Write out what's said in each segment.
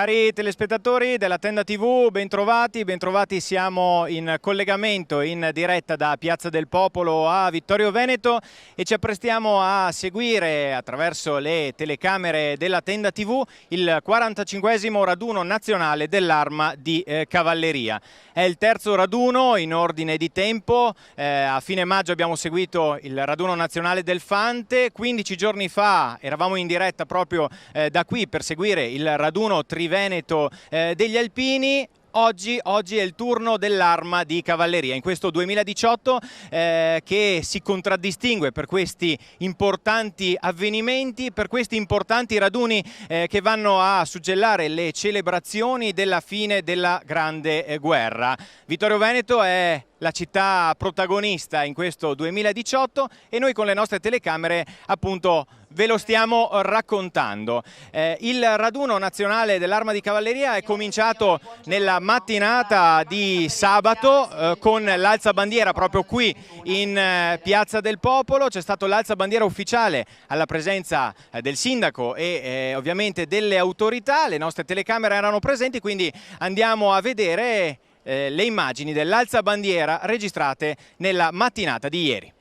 Cari telespettatori della Tenda TV, bentrovati, siamo in collegamento in diretta da Piazza del Popolo a Vittorio Veneto e ci apprestiamo a seguire attraverso le telecamere della Tenda TV il 45esimo raduno nazionale dell'Arma di Cavalleria. È il terzo raduno in ordine di tempo, a fine maggio abbiamo seguito il raduno nazionale del Fante, 15 giorni fa eravamo in diretta proprio da qui per seguire il raduno Triveneto degli Alpini. Oggi è il turno dell'Arma di Cavalleria in questo 2018 che si contraddistingue per questi importanti avvenimenti, per questi importanti raduni che vanno a suggellare le celebrazioni della fine della Grande Guerra. Vittorio Veneto è la città protagonista in questo 2018 e noi con le nostre telecamere appunto ve lo stiamo raccontando. Il raduno nazionale dell'Arma di Cavalleria è cominciato nella mattinata di sabato con l'alzabandiera proprio qui in Piazza del Popolo. C'è stato l'alzabandiera ufficiale alla presenza del sindaco e ovviamente delle autorità. Le nostre telecamere erano presenti, quindi andiamo a vedere le immagini dell'alzabandiera registrate nella mattinata di ieri.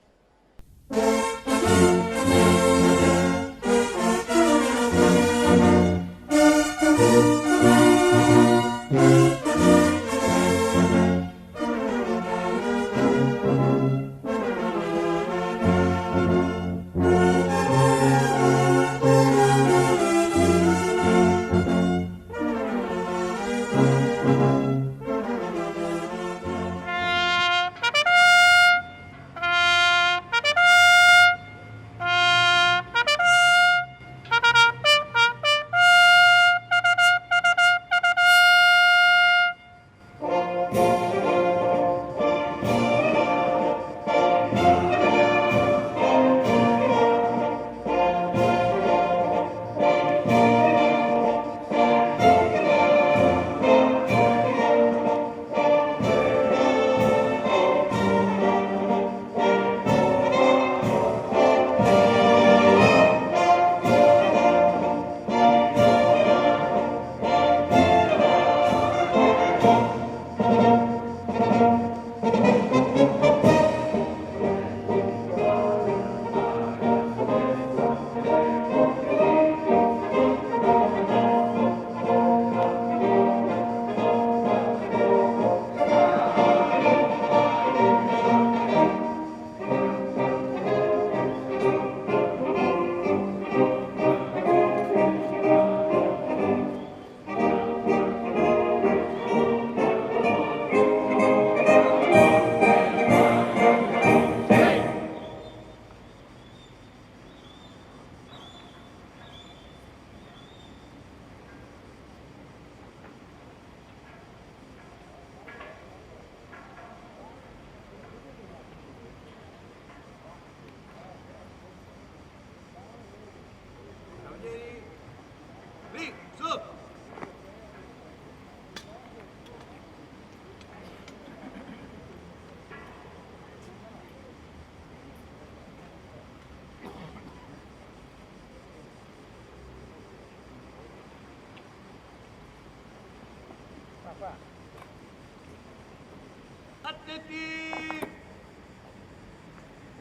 Attenti!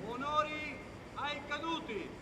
Onori ai caduti!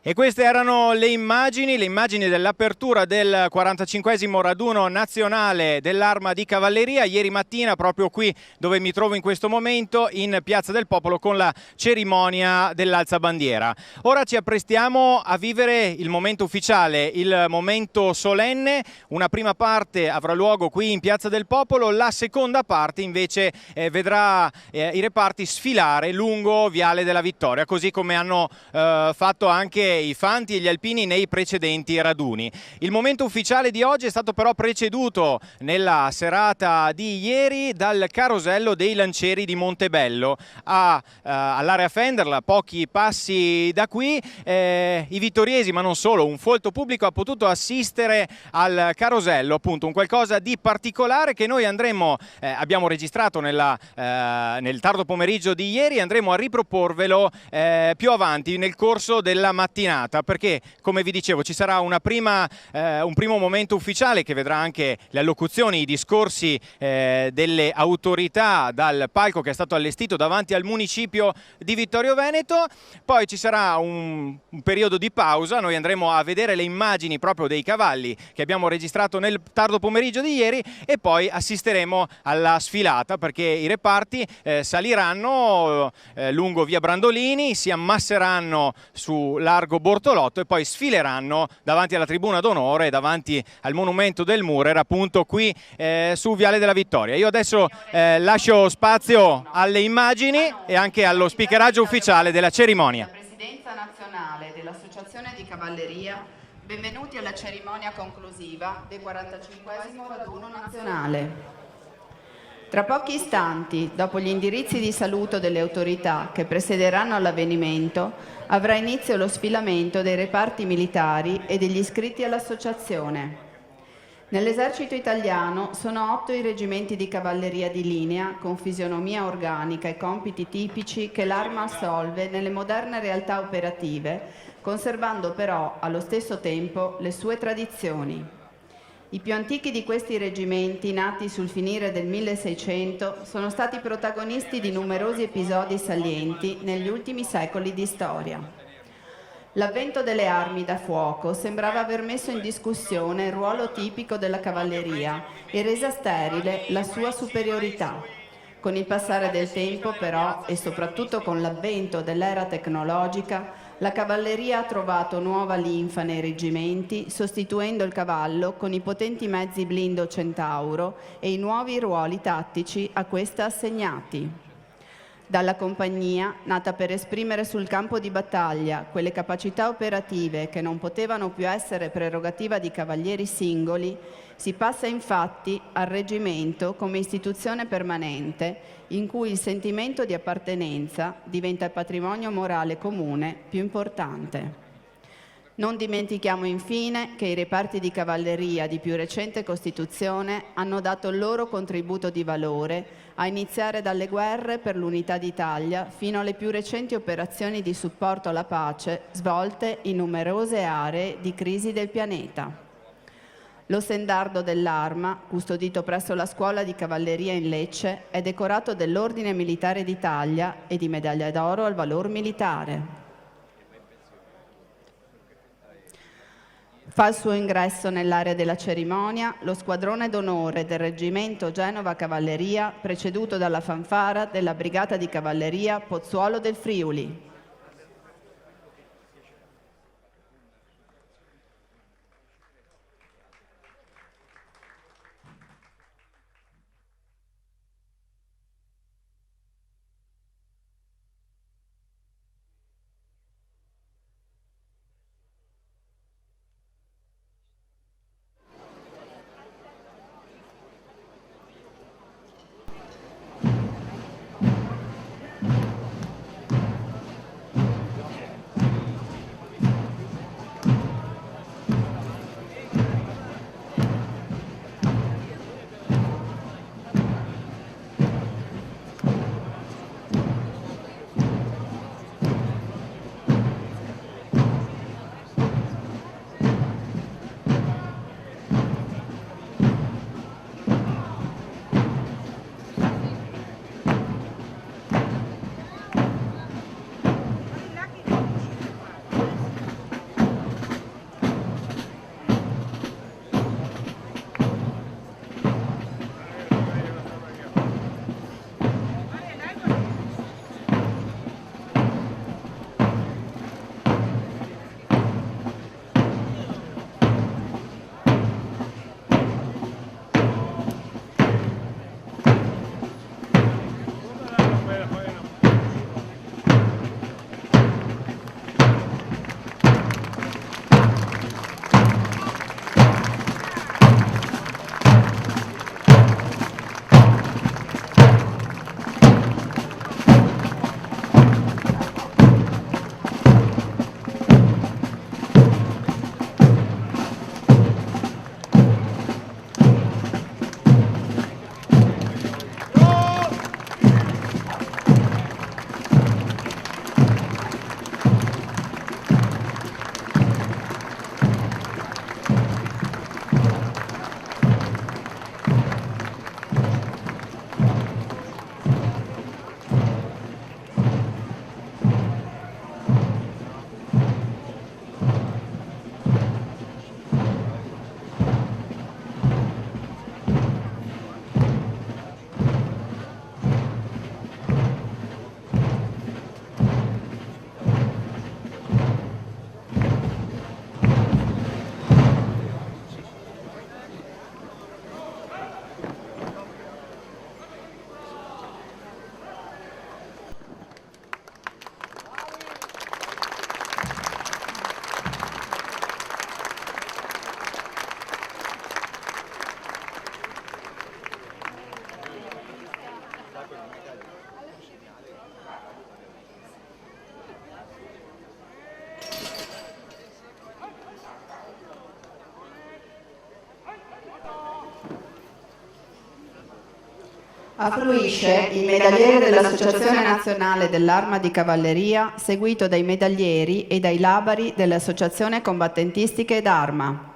E queste erano le immagini dell'apertura del 45esimo raduno nazionale dell'Arma di Cavalleria, ieri mattina proprio qui dove mi trovo in questo momento, in Piazza del Popolo, con la cerimonia dell'alzabandiera. Ora ci apprestiamo a vivere il momento ufficiale, il momento solenne. Una prima parte avrà luogo qui in Piazza del Popolo, la seconda parte invece vedrà i reparti sfilare lungo Viale della Vittoria, così come hanno fatto anche i fanti e gli alpini nei precedenti raduni. Il momento ufficiale di oggi è stato però preceduto nella serata di ieri dal carosello dei lancieri di Montebello all'area Fenderla, pochi passi da qui. I vittoriesi, ma non solo, un folto pubblico ha potuto assistere al carosello, appunto un qualcosa di particolare che noi abbiamo registrato nel tardo pomeriggio di ieri, andremo a riproporvelo più avanti nel corso della mattinata, perché come vi dicevo ci sarà un primo momento ufficiale che vedrà anche le allocuzioni, i discorsi delle autorità dal palco che è stato allestito davanti al municipio di Vittorio Veneto. Poi ci sarà un periodo di pausa, noi andremo a vedere le immagini proprio dei cavalli che abbiamo registrato nel tardo pomeriggio di ieri e poi assisteremo alla sfilata, perché i reparti saliranno lungo via Brandolini, si ammasseranno su largo Bortolotto e poi sfileranno davanti alla tribuna d'onore, davanti al monumento del Murer, appunto qui su Viale della Vittoria. Io adesso lascio spazio alle immagini e anche allo speakeraggio ufficiale della cerimonia. Presidenza nazionale dell'Associazione di Cavalleria, benvenuti alla cerimonia conclusiva del 45esimo raduno nazionale. Tra pochi istanti, dopo gli indirizzi di saluto delle autorità che precederanno l'avvenimento, avrà inizio lo sfilamento dei reparti militari e degli iscritti all'associazione. Nell'esercito italiano sono 8 i reggimenti di cavalleria di linea con fisionomia organica e compiti tipici che l'Arma assolve nelle moderne realtà operative, conservando però allo stesso tempo le sue tradizioni. I più antichi di questi reggimenti, nati sul finire del 1600, sono stati protagonisti di numerosi episodi salienti negli ultimi secoli di storia. L'avvento delle armi da fuoco sembrava aver messo in discussione il ruolo tipico della cavalleria e resa sterile la sua superiorità. Con il passare del tempo, però, e soprattutto con l'avvento dell'era tecnologica, la cavalleria ha trovato nuova linfa nei reggimenti, sostituendo il cavallo con i potenti mezzi blindo Centauro e i nuovi ruoli tattici a questa assegnati. Dalla compagnia, nata per esprimere sul campo di battaglia quelle capacità operative che non potevano più essere prerogativa di cavalieri singoli, si passa infatti al reggimento come istituzione permanente in cui il sentimento di appartenenza diventa il patrimonio morale comune più importante. Non dimentichiamo infine che i reparti di cavalleria di più recente costituzione hanno dato il loro contributo di valore, a iniziare dalle guerre per l'unità d'Italia fino alle più recenti operazioni di supporto alla pace svolte in numerose aree di crisi del pianeta. Lo stendardo dell'Arma, custodito presso la Scuola di Cavalleria in Lecce, è decorato dell'Ordine Militare d'Italia e di Medaglia d'Oro al Valor Militare. Fa il suo ingresso nell'area della cerimonia lo squadrone d'onore del reggimento Genova Cavalleria, preceduto dalla fanfara della Brigata di Cavalleria Pozzuolo del Friuli. Affluisce il medagliere dell'Associazione Nazionale dell'Arma di Cavalleria, seguito dai medaglieri e dai labari delle associazioni combattentistiche d'arma.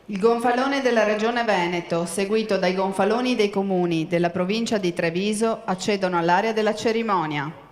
Il gonfalone della Regione Veneto, seguito dai gonfaloni dei comuni della provincia di Treviso, accedono all'area della cerimonia.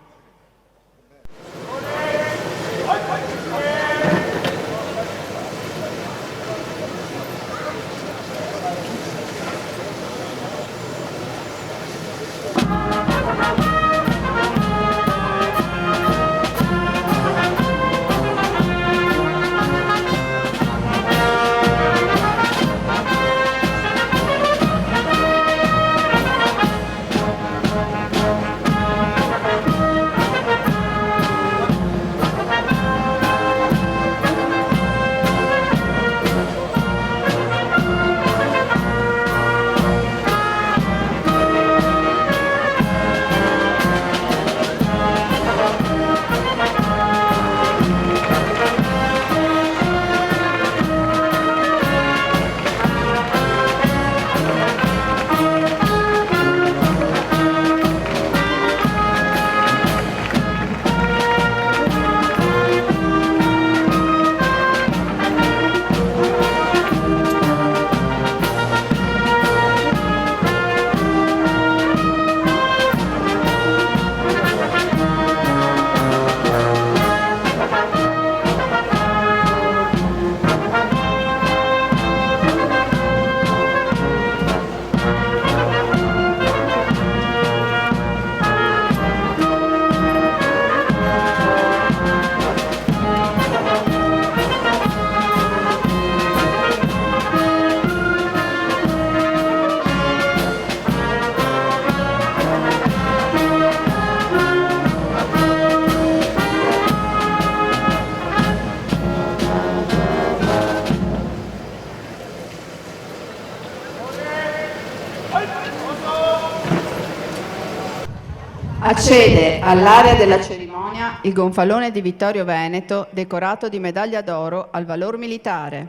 Accede all'area della cerimonia il gonfalone di Vittorio Veneto, decorato di medaglia d'oro al valor militare.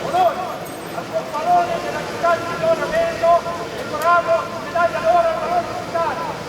Onore al gonfalone della città di Vittorio Veneto, decorato di medaglia d'oro al valor militare.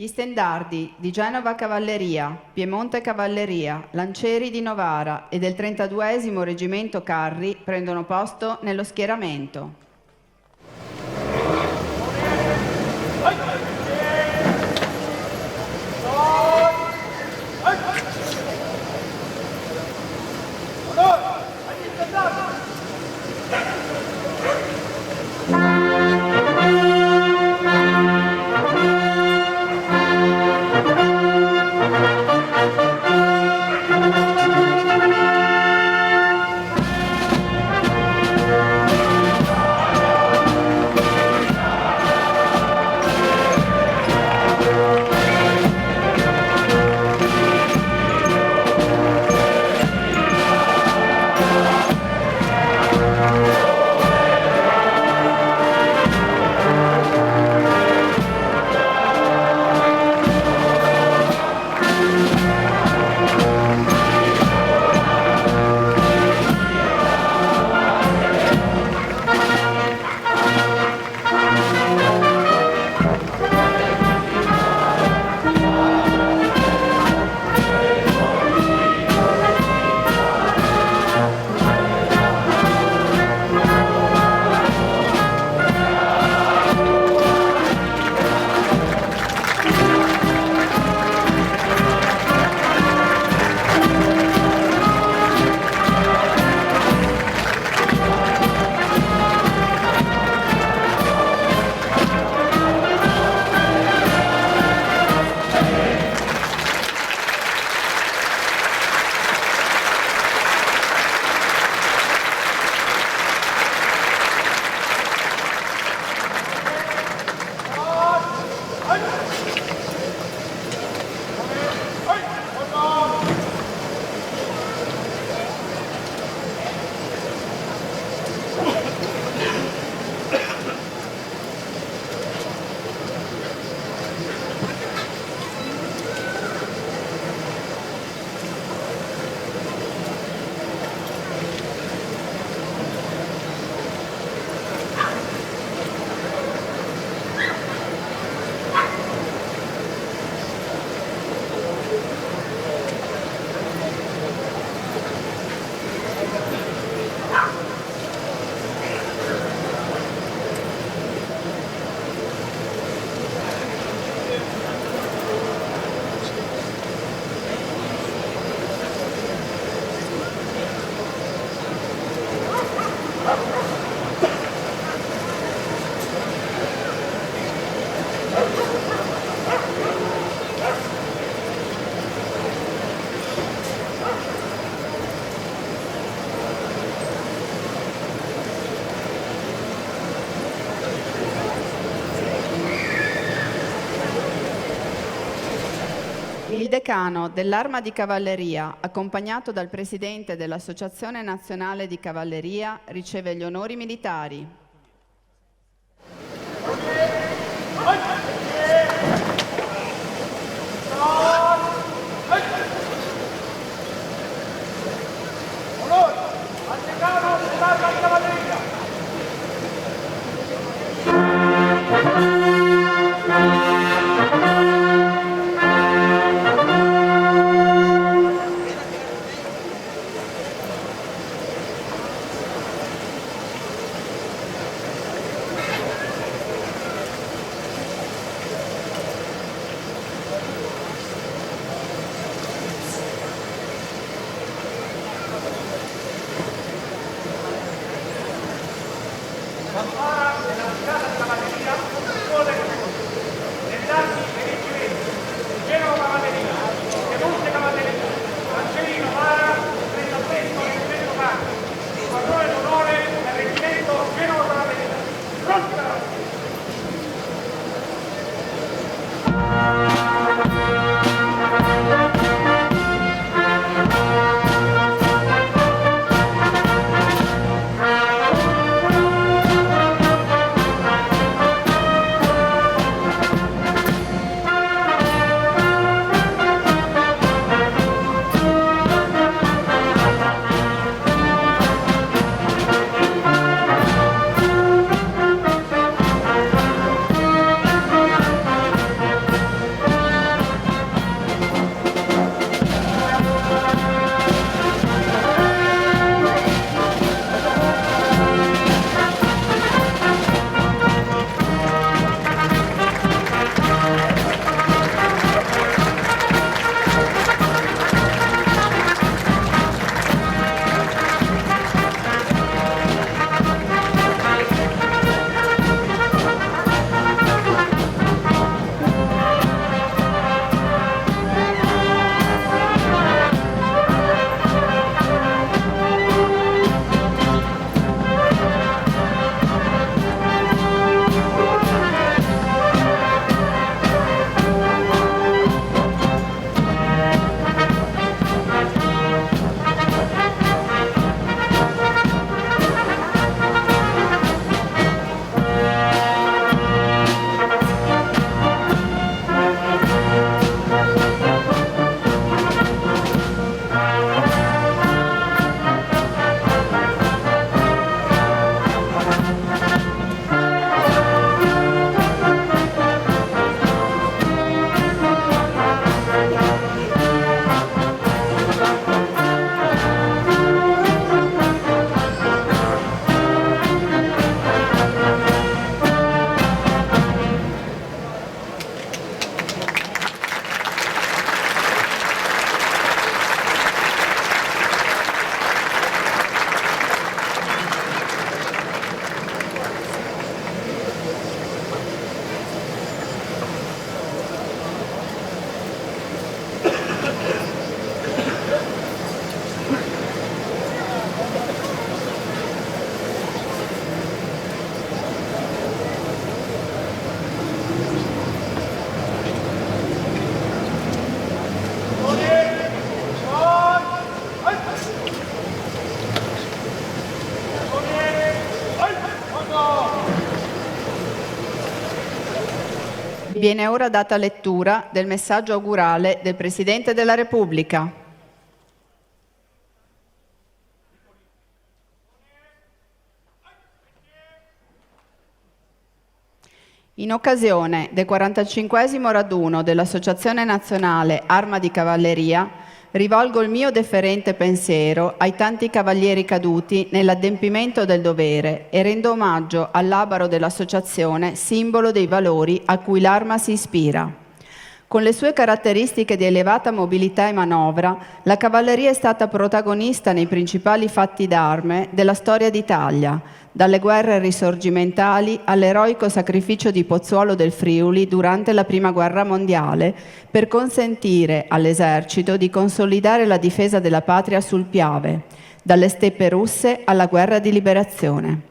Gli stendardi di Genova Cavalleria, Piemonte Cavalleria, Lancieri di Novara e del 32esimo Reggimento Carri prendono posto nello schieramento. Il decano dell'Arma di Cavalleria, accompagnato dal presidente dell'Associazione Nazionale di Cavalleria, riceve gli onori militari. Onore al decano dell'Arma di Cavalleria. Campana della Brigata di Cavalleria, scuole stendardi e reggimenti, Genova Cavalleria, Piemonte Cavalleria, Lancieri di Novara, 33esimo Reggimento Carri, squadrone d'onore del reggimento Genova Cavalleria. Pronti Cavalleria! Viene ora data lettura del messaggio augurale del Presidente della Repubblica. In occasione del 45° raduno dell'Associazione Nazionale Arma di Cavalleria, rivolgo il mio deferente pensiero ai tanti cavalieri caduti nell'adempimento del dovere e rendo omaggio al labaro dell'associazione, simbolo dei valori a cui l'Arma si ispira. Con le sue caratteristiche di elevata mobilità e manovra, la cavalleria è stata protagonista nei principali fatti d'arme della storia d'Italia, dalle guerre risorgimentali all'eroico sacrificio di Pozzuolo del Friuli durante la Prima Guerra Mondiale, per consentire all'esercito di consolidare la difesa della patria sul Piave, dalle steppe russe alla guerra di liberazione.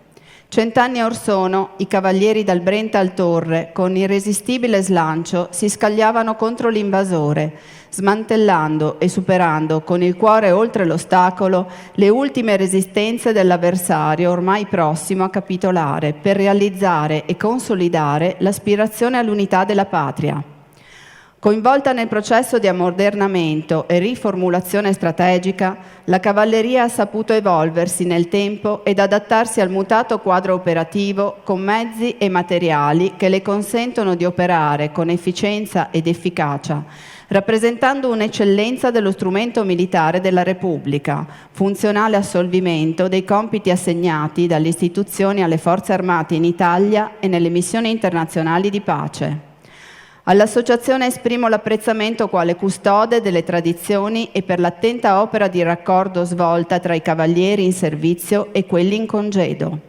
100 anni or sono, i cavalieri dal Brenta al Torre, con irresistibile slancio, si scagliavano contro l'invasore, smantellando e superando con il cuore oltre l'ostacolo le ultime resistenze dell'avversario ormai prossimo a capitolare, per realizzare e consolidare l'aspirazione all'unità della patria. Coinvolta nel processo di ammodernamento e riformulazione strategica, la cavalleria ha saputo evolversi nel tempo ed adattarsi al mutato quadro operativo con mezzi e materiali che le consentono di operare con efficienza ed efficacia, rappresentando un'eccellenza dello strumento militare della Repubblica, funzionale assolvimento dei compiti assegnati dalle istituzioni alle forze armate in Italia e nelle missioni internazionali di pace. All'Associazione esprimo l'apprezzamento quale custode delle tradizioni e per l'attenta opera di raccordo svolta tra i cavalieri in servizio e quelli in congedo.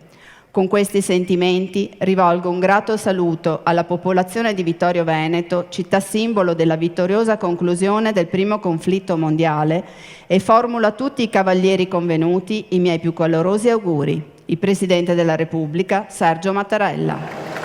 Con questi sentimenti rivolgo un grato saluto alla popolazione di Vittorio Veneto, città simbolo della vittoriosa conclusione del primo conflitto mondiale, e formulo a tutti i cavalieri convenuti i miei più calorosi auguri. Il Presidente della Repubblica, Sergio Mattarella.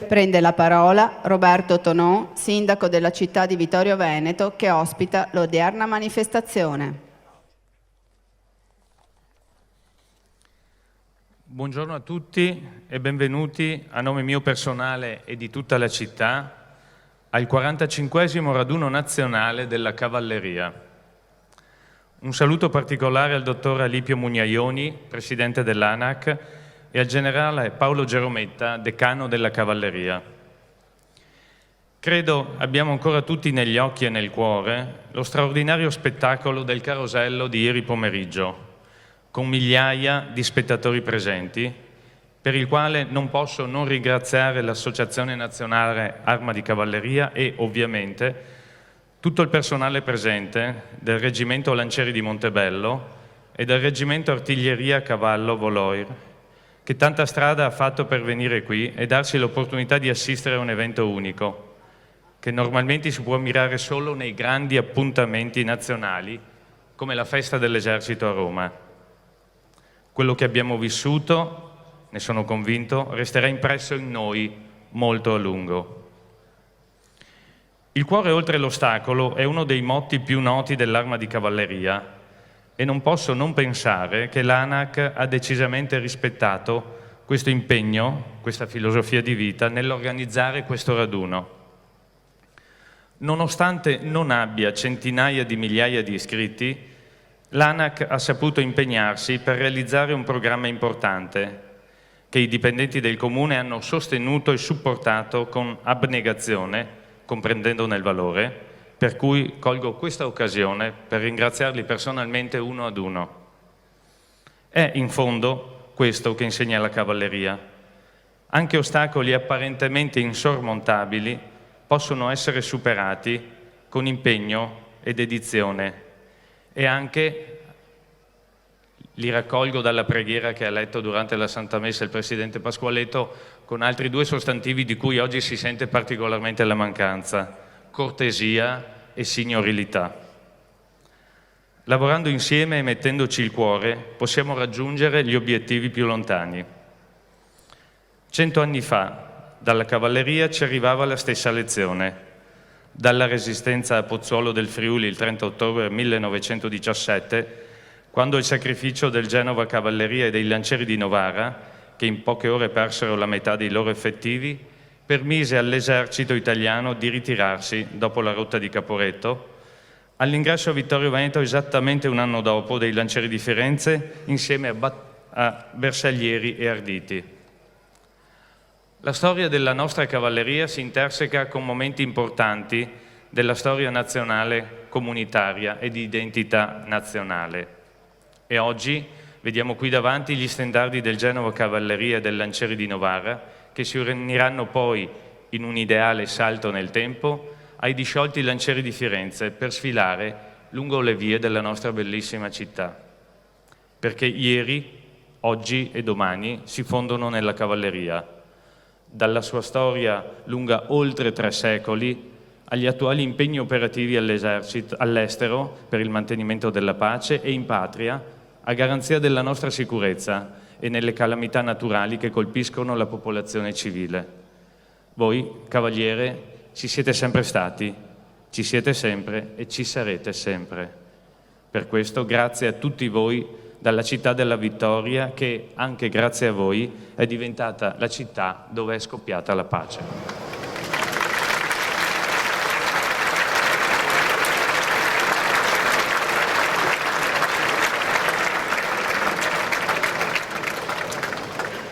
Prende la parola Roberto Tonò, sindaco della città di Vittorio Veneto, che ospita l'odierna manifestazione. Buongiorno a tutti e benvenuti a nome mio personale e di tutta la città al 45° raduno nazionale della cavalleria. Un saluto particolare al dottor Alipio Mugnaioni, presidente dell'ANAC, e al generale Paolo Gerometta, decano della cavalleria. Credo abbiamo ancora tutti negli occhi e nel cuore lo straordinario spettacolo del carosello di ieri pomeriggio, con migliaia di spettatori presenti, per il quale non posso non ringraziare l'Associazione Nazionale Arma di Cavalleria e, ovviamente, tutto il personale presente del Reggimento Lancieri di Montebello e del Reggimento Artiglieria Cavallo Voloir, che tanta strada ha fatto per venire qui e darsi l'opportunità di assistere a un evento unico, che normalmente si può ammirare solo nei grandi appuntamenti nazionali, come la Festa dell'Esercito a Roma. Quello che abbiamo vissuto, ne sono convinto, resterà impresso in noi molto a lungo. Il cuore oltre l'ostacolo è uno dei motti più noti dell'Arma di Cavalleria, e non posso non pensare che l'ANAC ha decisamente rispettato questo impegno, questa filosofia di vita, nell'organizzare questo raduno. Nonostante non abbia centinaia di migliaia di iscritti, l'ANAC ha saputo impegnarsi per realizzare un programma importante che i dipendenti del Comune hanno sostenuto e supportato con abnegazione, comprendendone il valore, per cui colgo questa occasione per ringraziarli personalmente uno ad uno. È, in fondo, questo che insegna la cavalleria. Anche ostacoli apparentemente insormontabili possono essere superati con impegno e dedizione. E anche, li raccolgo dalla preghiera che ha letto durante la Santa Messa il Presidente Pasqualetto, con altri due sostantivi di cui oggi si sente particolarmente la mancanza: cortesia e signorilità. Lavorando insieme e mettendoci il cuore, possiamo raggiungere gli obiettivi più lontani. 100 anni fa, dalla cavalleria ci arrivava la stessa lezione. Dalla resistenza a Pozzuolo del Friuli il 30 ottobre 1917, quando il sacrificio del Genova Cavalleria e dei Lancieri di Novara, che in poche ore persero la metà dei loro effettivi, permise all'esercito italiano di ritirarsi dopo la rotta di Caporetto, all'ingresso a Vittorio Veneto esattamente un anno dopo dei Lancieri di Firenze insieme a bersaglieri e arditi. La storia della nostra cavalleria si interseca con momenti importanti della storia nazionale comunitaria e di identità nazionale. E oggi vediamo qui davanti gli stendardi del Genova Cavalleria e del Lancieri di Novara, che si uniranno poi in un ideale salto nel tempo ai disciolti Lancieri di Firenze per sfilare lungo le vie della nostra bellissima città. Perché ieri, oggi e domani si fondono nella cavalleria. Dalla sua storia lunga oltre 3 secoli agli attuali impegni operativi all'estero per il mantenimento della pace e in patria a garanzia della nostra sicurezza e nelle calamità naturali che colpiscono la popolazione civile. Voi, cavaliere, ci siete sempre stati, ci siete sempre e ci sarete sempre. Per questo grazie a tutti voi dalla città della vittoria che, anche grazie a voi, è diventata la città dove è scoppiata la pace.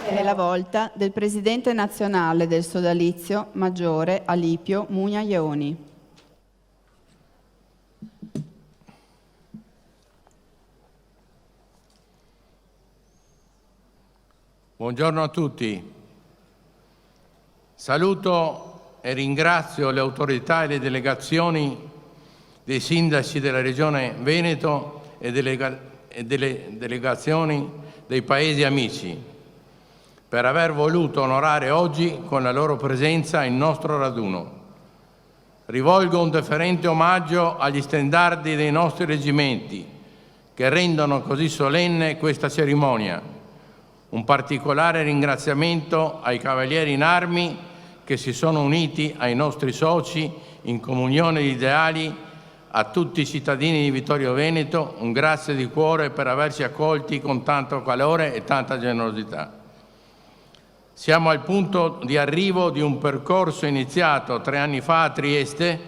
È la volta del presidente nazionale del sodalizio, maggiore Alipio Mugna Ioni. Buongiorno a tutti. Saluto e ringrazio le autorità e le delegazioni dei sindaci della Regione Veneto e delle delegazioni dei paesi amici per aver voluto onorare oggi con la loro presenza il nostro raduno. Rivolgo un deferente omaggio agli stendardi dei nostri reggimenti che rendono così solenne questa cerimonia. Un particolare ringraziamento ai cavalieri in armi che si sono uniti ai nostri soci in comunione di ideali, a tutti i cittadini di Vittorio Veneto, un grazie di cuore per averci accolti con tanto calore e tanta generosità. Siamo al punto di arrivo di un percorso iniziato 3 anni fa a Trieste.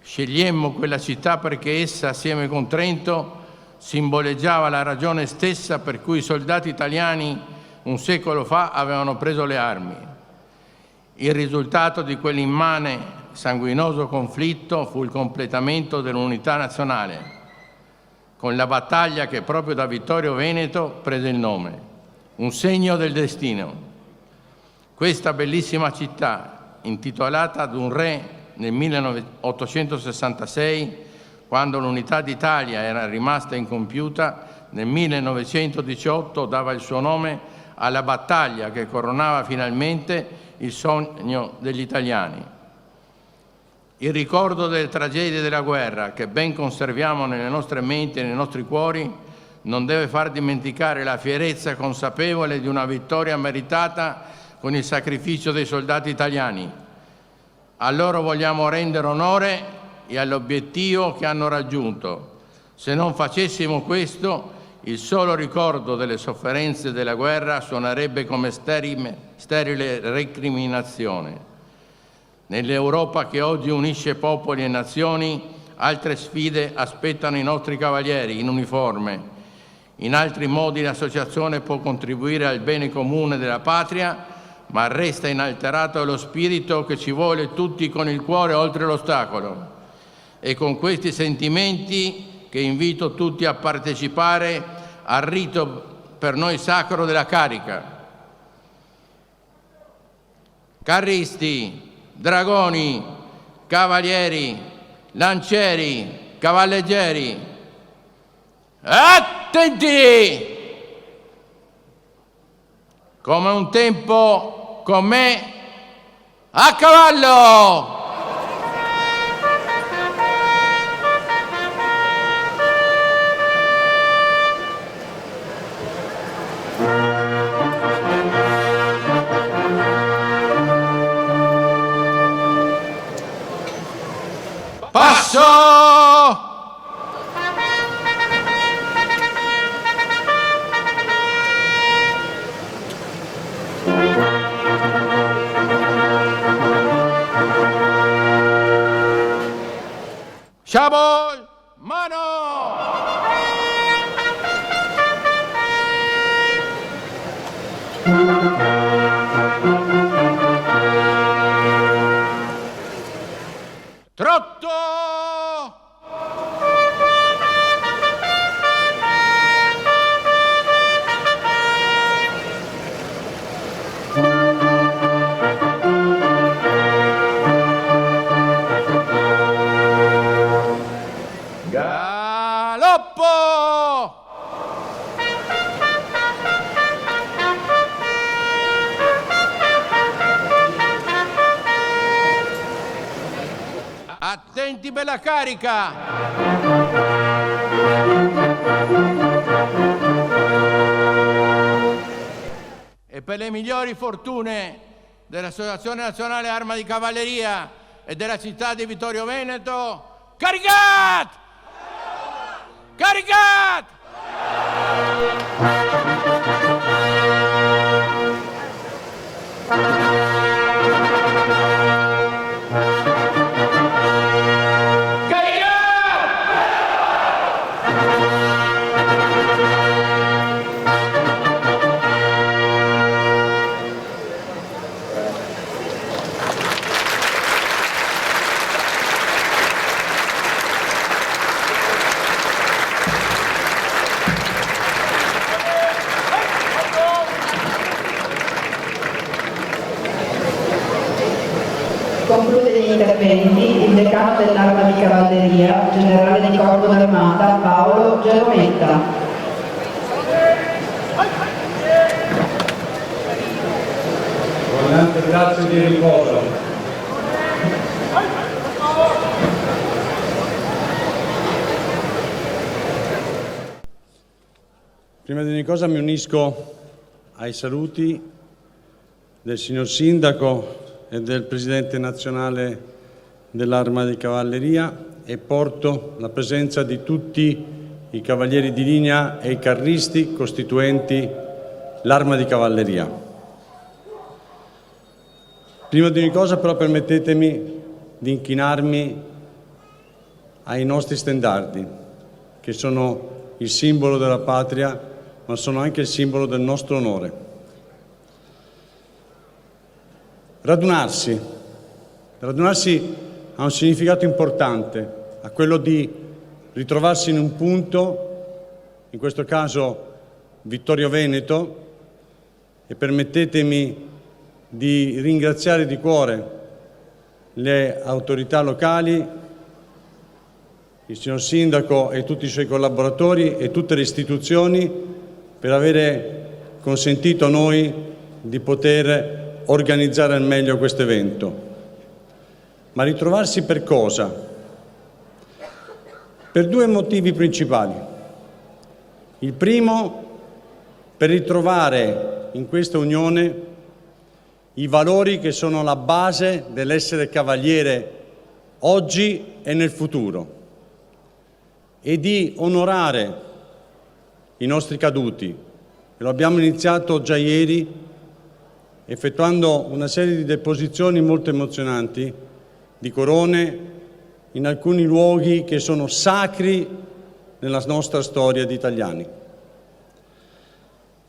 Scegliemmo quella città perché essa, assieme con Trento, simboleggiava la ragione stessa per cui i soldati italiani un secolo fa avevano preso le armi. Il risultato di quell'immane, sanguinoso conflitto fu il completamento dell'unità nazionale, con la battaglia che proprio da Vittorio Veneto prese il nome, un segno del destino. Questa bellissima città, intitolata ad un re nel 1866, quando l'unità d'Italia era rimasta incompiuta, nel 1918 dava il suo nome alla battaglia che coronava finalmente il sogno degli italiani. Il ricordo delle tragedie della guerra, che ben conserviamo nelle nostre menti e nei nostri cuori, non deve far dimenticare la fierezza consapevole di una vittoria meritata con il sacrificio dei soldati italiani. A loro vogliamo rendere onore e all'obiettivo che hanno raggiunto. Se non facessimo questo, il solo ricordo delle sofferenze della guerra suonerebbe come sterile recriminazione. Nell'Europa che oggi unisce popoli e nazioni, altre sfide aspettano i nostri cavalieri in uniforme. In altri modi l'associazione può contribuire al bene comune della patria, ma resta inalterato lo spirito che ci vuole tutti con il cuore oltre l'ostacolo. E con questi sentimenti che invito tutti a partecipare al rito per noi sacro della carica. Carristi, dragoni, cavalieri, lancieri, cavalleggeri, attenti! Come un tempo con me a cavallo! Shabol Mano! Trotto! Galoppo! Attenti per la carica! E per le migliori fortune dell'Associazione Nazionale Arma di Cavalleria e della città di Vittorio Veneto, caricat! Caricat! Conclude gli interventi il decano dell'Arma di Cavalleria, generale di Corpo d'Armata Paolo Gerometta. Comandante, grazie di riposo. Prima di ogni cosa mi unisco ai saluti del signor Sindaco e del Presidente nazionale dell'Arma di Cavalleria e porto la presenza di tutti i cavalieri di linea e i carristi costituenti l'Arma di Cavalleria. Prima di ogni cosa però permettetemi di inchinarmi ai nostri stendardi, che sono il simbolo della patria, ma sono anche il simbolo del nostro onore. Radunarsi ha un significato importante, a quello di ritrovarsi in un punto, in questo caso Vittorio Veneto, e permettetemi di ringraziare di cuore le autorità locali, il signor Sindaco e tutti i suoi collaboratori e tutte le istituzioni per avere consentito a noi di poter organizzare al meglio questo evento. Ma ritrovarsi per cosa? Per due motivi principali. Il primo, per ritrovare in questa unione i valori che sono la base dell'essere cavaliere oggi e nel futuro, e di onorare i nostri caduti. E lo abbiamo iniziato già ieri, effettuando una serie di deposizioni molto emozionanti di corone in alcuni luoghi che sono sacri nella nostra storia di italiani.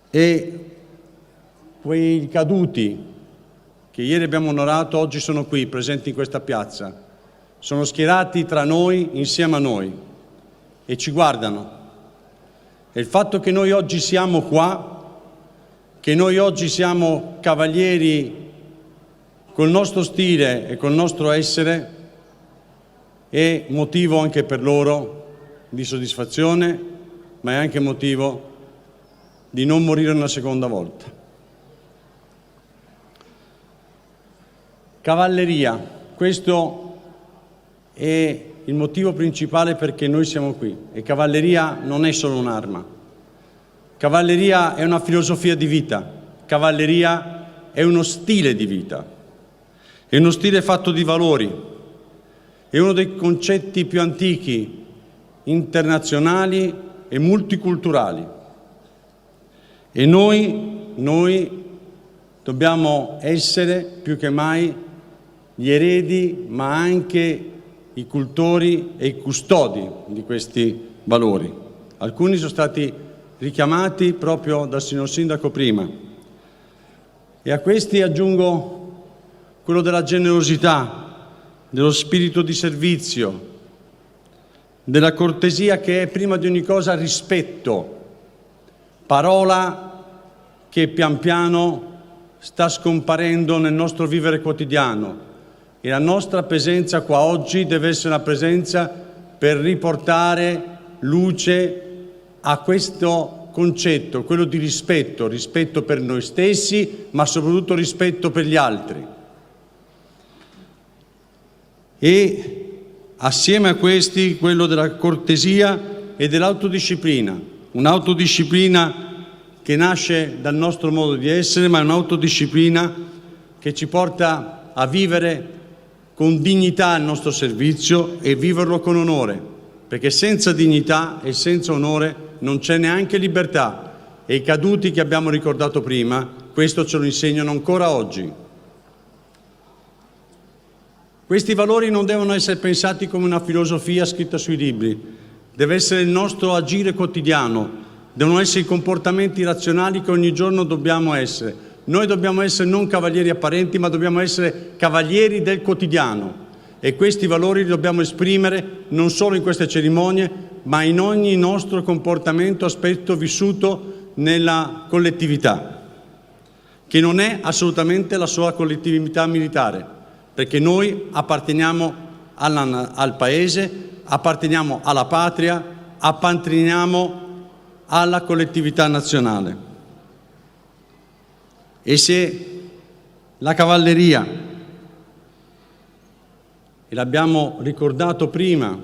E quei caduti che ieri abbiamo onorato oggi sono qui, presenti in questa piazza, sono schierati tra noi, insieme a noi, e ci guardano. E il fatto che noi oggi siamo qua, che noi oggi siamo cavalieri col nostro stile e col nostro essere, è motivo anche per loro di soddisfazione, ma è anche motivo di non morire una seconda volta. Cavalleria, questo è il motivo principale perché noi siamo qui. E cavalleria non è solo un'arma. Cavalleria è una filosofia di vita, cavalleria è uno stile di vita, è uno stile fatto di valori, è uno dei concetti più antichi, internazionali e multiculturali. E noi dobbiamo essere più che mai gli eredi, ma anche i cultori e i custodi di questi valori. Alcuni sono stati richiamati proprio dal signor Sindaco prima, e a questi aggiungo quello della generosità, dello spirito di servizio, della cortesia, che è prima di ogni cosa rispetto, parola che pian piano sta scomparendo nel nostro vivere quotidiano, e la nostra presenza qua oggi deve essere una presenza per riportare luce a questo concetto, quello di rispetto, rispetto per noi stessi, ma soprattutto rispetto per gli altri. E assieme a questi quello della cortesia e dell'autodisciplina, un'autodisciplina che nasce dal nostro modo di essere, ma è un'autodisciplina che ci porta a vivere con dignità il nostro servizio e viverlo con onore, perché senza dignità e senza onore non c'è neanche libertà, e i caduti che abbiamo ricordato prima questo ce lo insegnano ancora oggi. Questi valori non devono essere pensati come una filosofia scritta sui libri, deve essere il nostro agire quotidiano, devono essere i comportamenti razionali che ogni giorno dobbiamo essere. Noi dobbiamo essere non cavalieri apparenti, ma dobbiamo essere cavalieri del quotidiano, e questi valori li dobbiamo esprimere non solo in queste cerimonie, ma in ogni nostro comportamento, aspetto vissuto nella collettività, che non è assolutamente la sola collettività militare, perché noi apparteniamo al Paese, apparteniamo alla patria, apparteniamo alla collettività nazionale. E se la cavalleria, e l'abbiamo ricordato prima,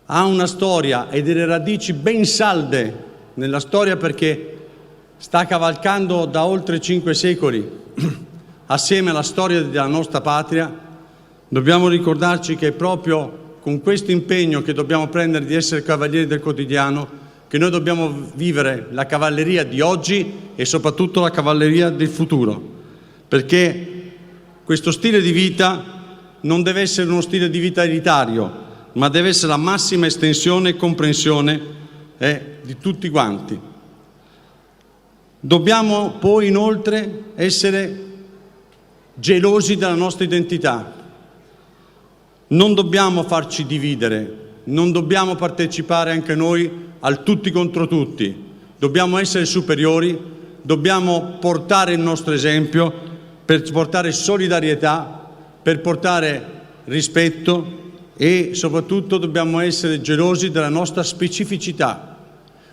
ha una storia e delle radici ben salde nella storia, perché sta cavalcando da oltre 5 secoli assieme alla storia della nostra patria, dobbiamo ricordarci che è proprio con questo impegno che dobbiamo prendere di essere cavalieri del quotidiano che noi dobbiamo vivere la cavalleria di oggi e soprattutto la cavalleria del futuro, perché questo stile di vita non deve essere uno stile di vita elitario, ma deve essere la massima estensione e comprensione di tutti quanti. Dobbiamo poi inoltre essere gelosi della nostra identità, non dobbiamo farci dividere, non dobbiamo partecipare anche noi al tutti contro tutti, dobbiamo essere superiori, dobbiamo portare il nostro esempio per portare solidarietà, per portare rispetto, e soprattutto dobbiamo essere gelosi della nostra specificità,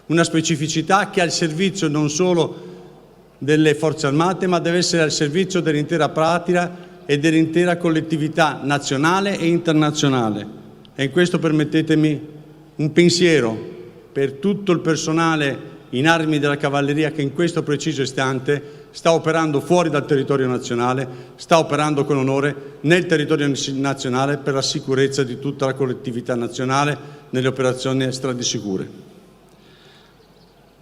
una specificità che è al servizio non solo delle forze armate, ma deve essere al servizio dell'intera patria e dell'intera collettività nazionale e internazionale. E in questo permettetemi un pensiero per tutto il personale in armi della cavalleria che in questo preciso istante sta operando fuori dal territorio nazionale, sta operando con onore nel territorio nazionale per la sicurezza di tutta la collettività nazionale nelle operazioni strade sicure.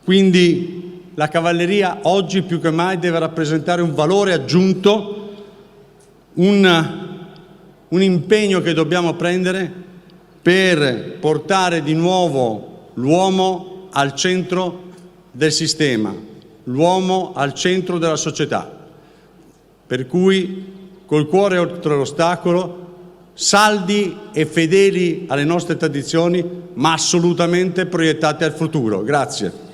Quindi la cavalleria oggi più che mai deve rappresentare un valore aggiunto, un impegno che dobbiamo prendere per portare di nuovo l'uomo al centro del sistema, l'uomo al centro della società, per cui col cuore oltre l'ostacolo, saldi e fedeli alle nostre tradizioni, ma assolutamente proiettati al futuro. Grazie.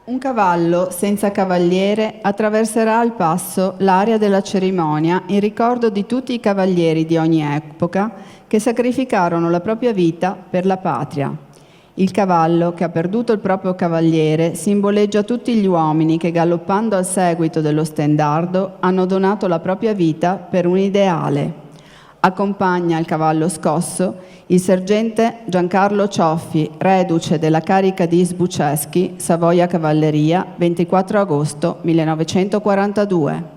Un cavallo senza cavaliere attraverserà al passo l'area della cerimonia in ricordo di tutti i cavalieri di ogni epoca che sacrificarono la propria vita per la patria. Il cavallo che ha perduto il proprio cavaliere simboleggia tutti gli uomini che, galoppando al seguito dello stendardo, hanno donato la propria vita per un ideale. Accompagna il cavallo scosso il sergente Giancarlo Cioffi, reduce della carica di Sbuceschi, Savoia Cavalleria, 24 agosto 1942.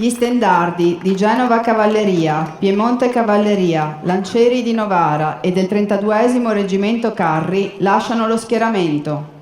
Gli stendardi di Genova Cavalleria, Piemonte Cavalleria, Lancieri di Novara e del 32esimo Reggimento Carri lasciano lo schieramento.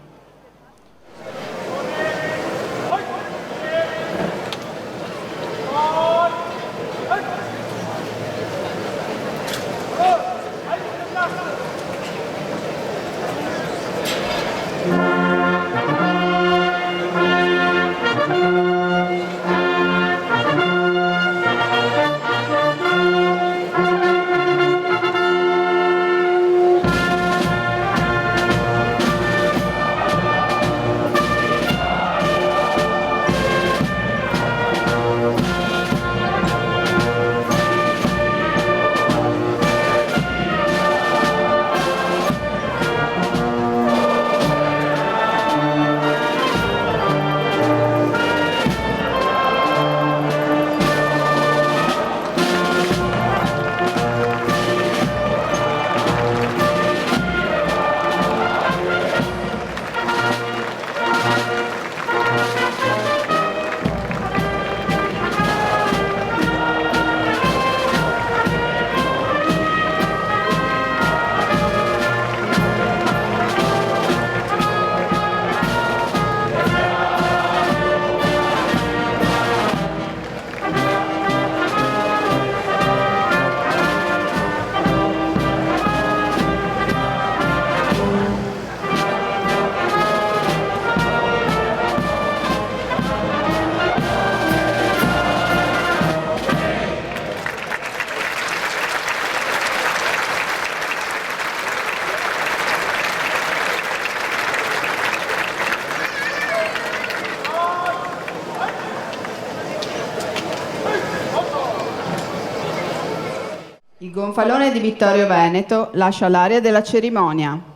Il gonfalone di Vittorio Veneto lascia l'area della cerimonia.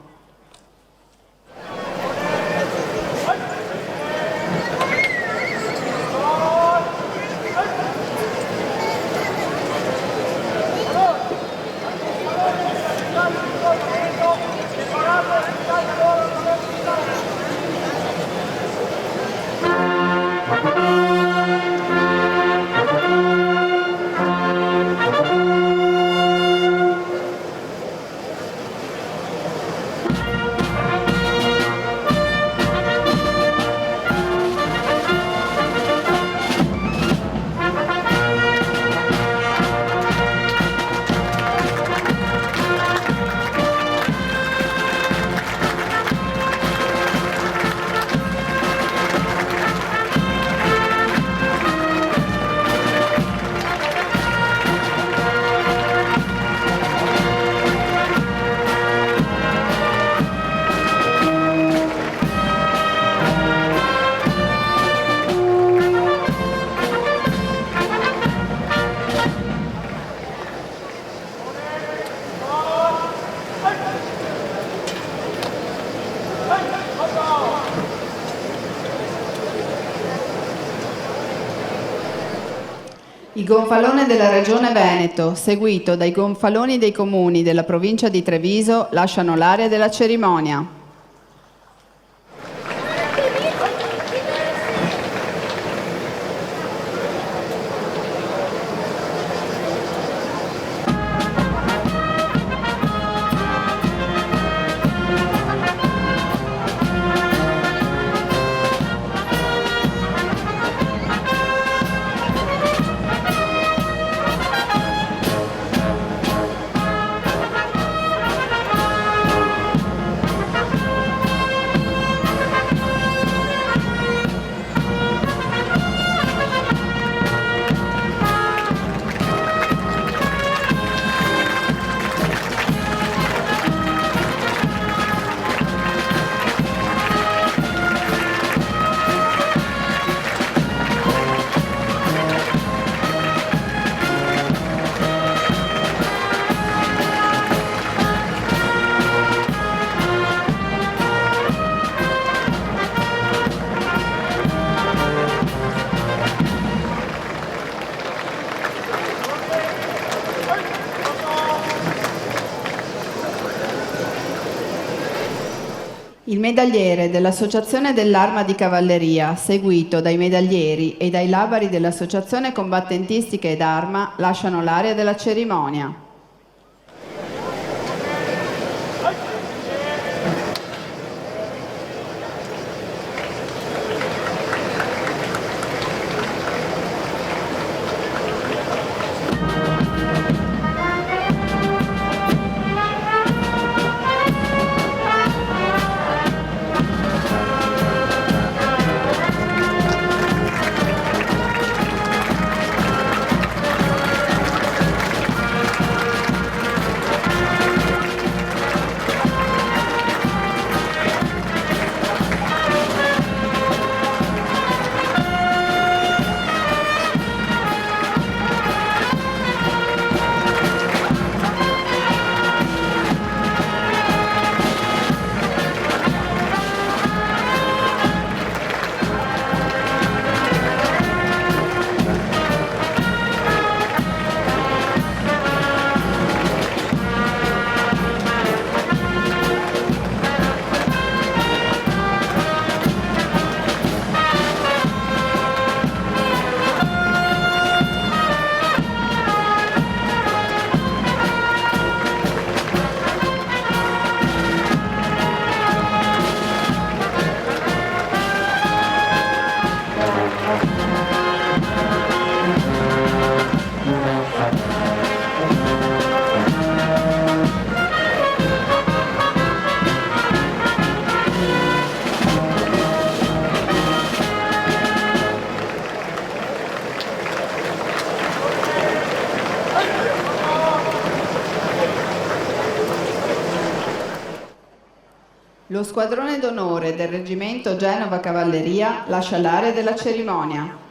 Il gonfalone della Regione Veneto, seguito dai gonfaloni dei comuni della provincia di Treviso, lasciano l'area della cerimonia. Il medagliere dell'Associazione dell'Arma di Cavalleria, seguito dai medaglieri e dai labari dell'Associazione Combattentistica ed Arma, lasciano l'area della cerimonia. Lo squadrone d'onore del reggimento Genova Cavalleria lascia l'area della cerimonia.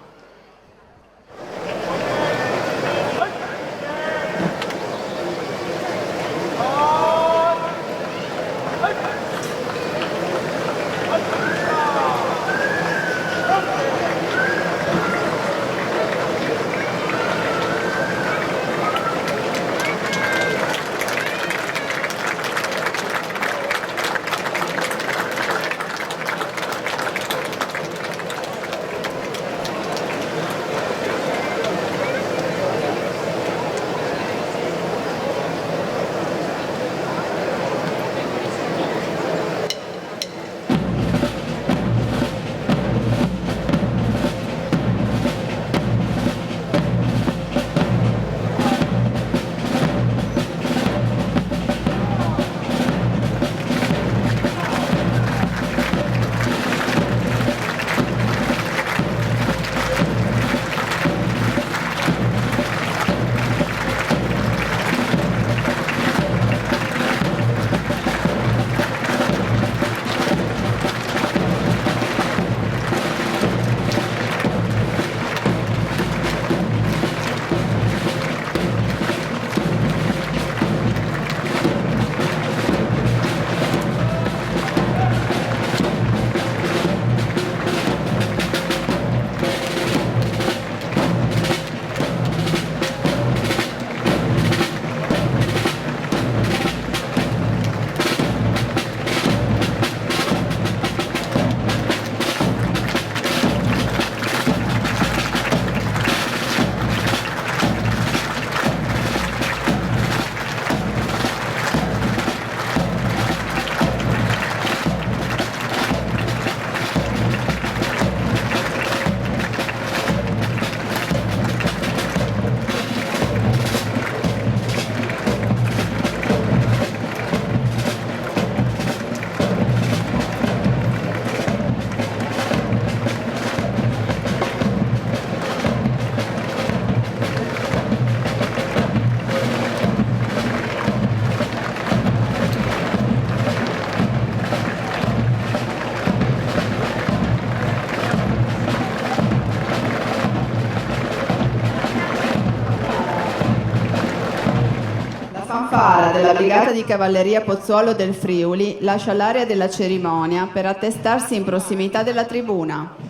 fanfara della Brigata di Cavalleria Pozzuolo del Friuli lascia l'area della cerimonia per attestarsi in prossimità della tribuna.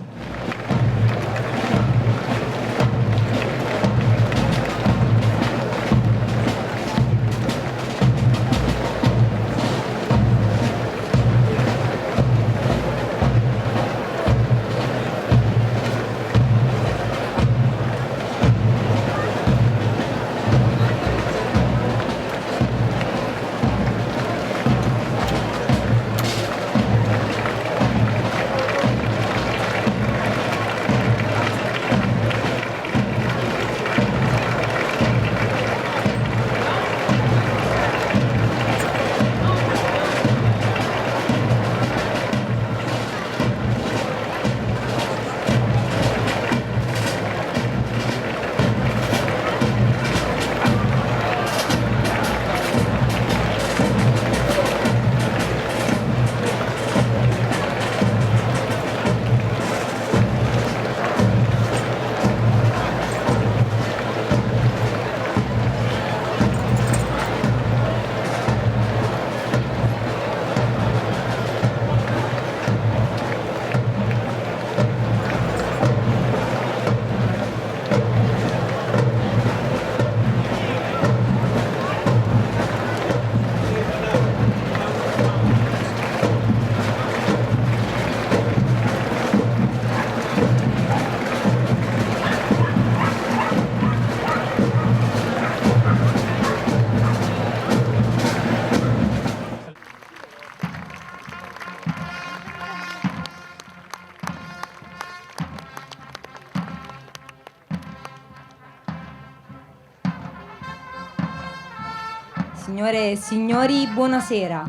Signore e signori, buonasera.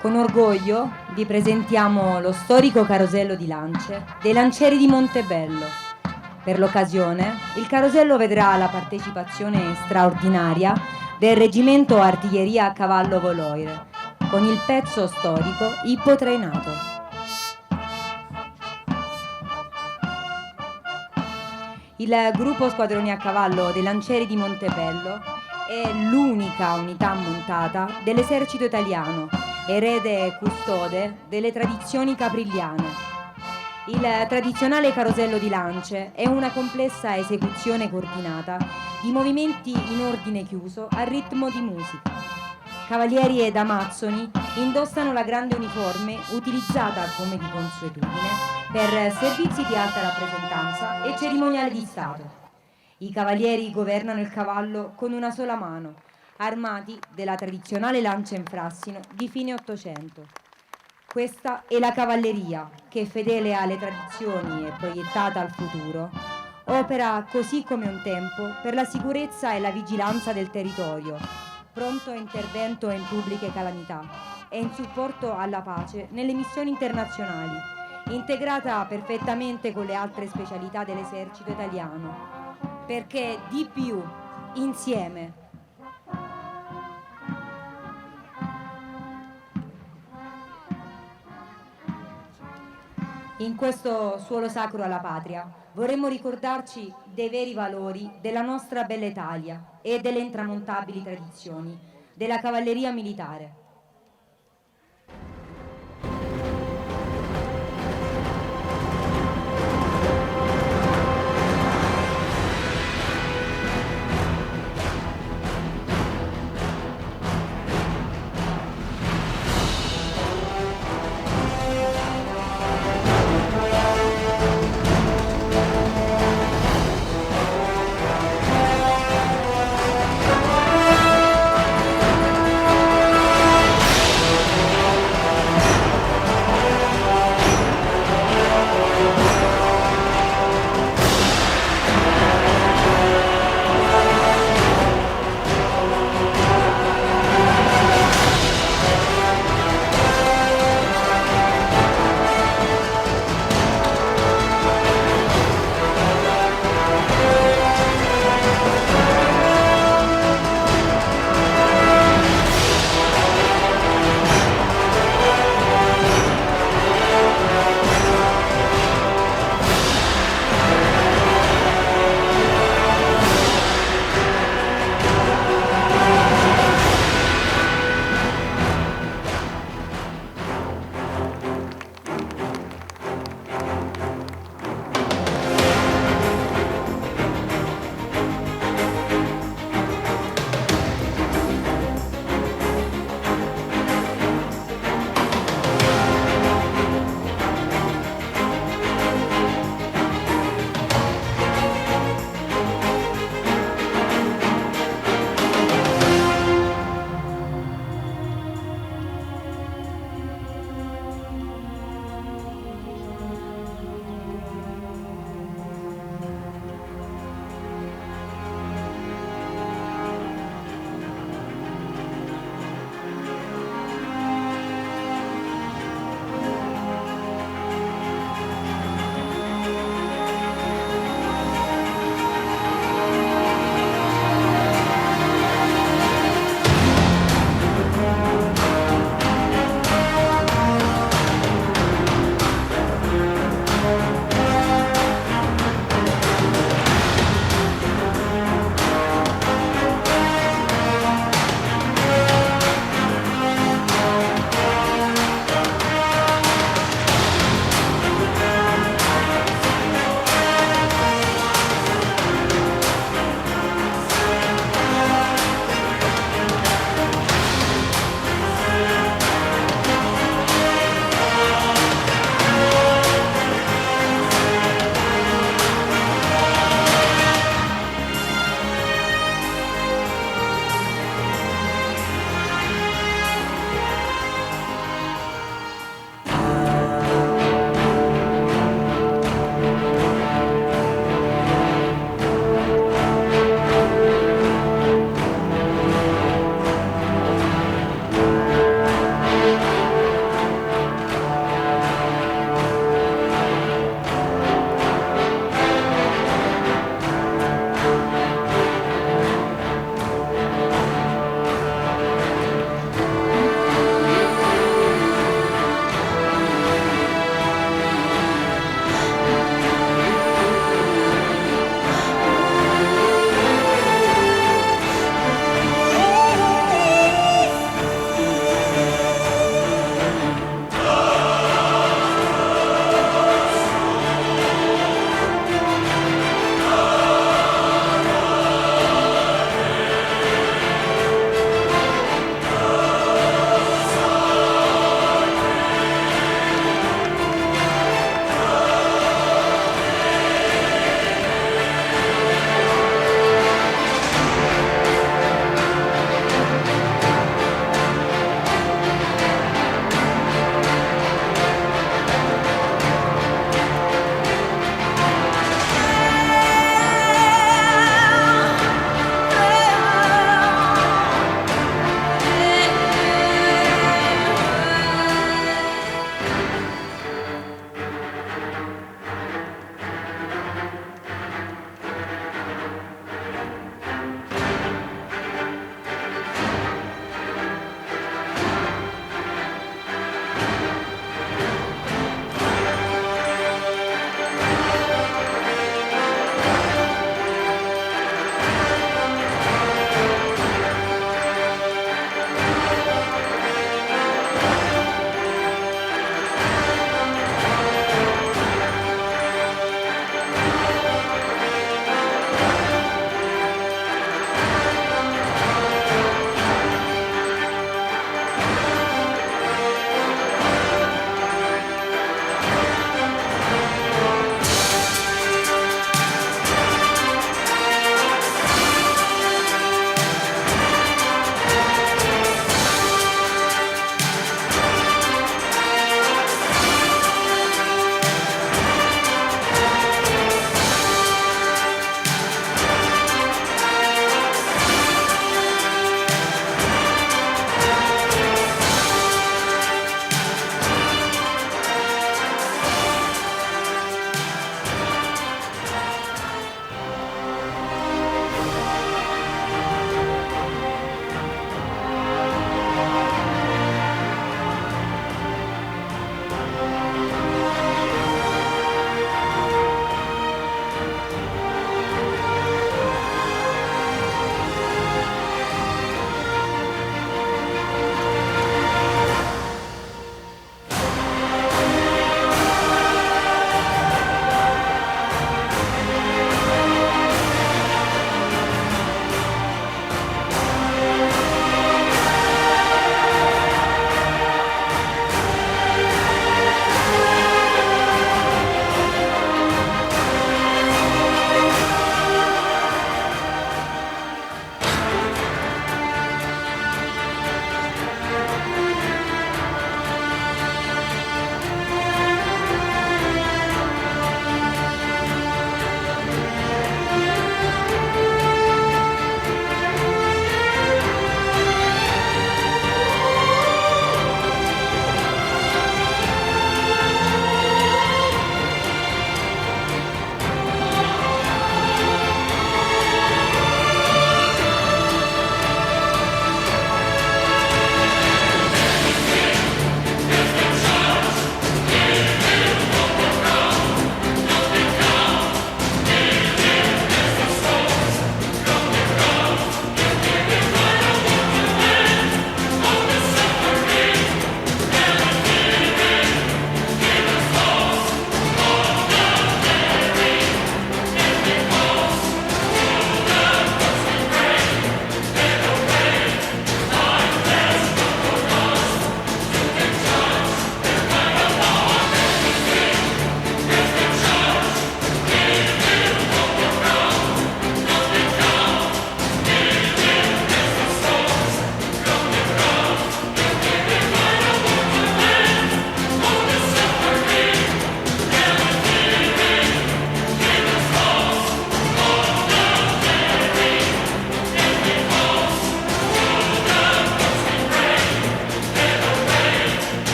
Con orgoglio vi presentiamo lo storico carosello di lance dei Lancieri di Montebello. Per l'occasione, il carosello vedrà la partecipazione straordinaria del Reggimento Artiglieria a Cavallo Voloire, con il pezzo storico Ippo Trainato. Il gruppo Squadroni a Cavallo dei Lancieri di Montebello è l'unica unità montata dell'esercito italiano, erede e custode delle tradizioni caprigliane. Il tradizionale carosello di lance è una complessa esecuzione coordinata di movimenti in ordine chiuso a ritmo di musica. Cavalieri ed amazzoni indossano la grande uniforme utilizzata come di consuetudine per servizi di alta rappresentanza e cerimoniali di Stato. I cavalieri governano il cavallo con una sola mano, armati della tradizionale lancia in frassino di fine Ottocento. Questa è la cavalleria che, fedele alle tradizioni e proiettata al futuro, opera così come un tempo per la sicurezza e la vigilanza del territorio, pronto a intervento in pubbliche calamità e in supporto alla pace nelle missioni internazionali, integrata perfettamente con le altre specialità dell'esercito italiano. Perché di più, insieme. In questo suolo sacro alla patria vorremmo ricordarci dei veri valori della nostra bella Italia e delle intramontabili tradizioni della cavalleria militare.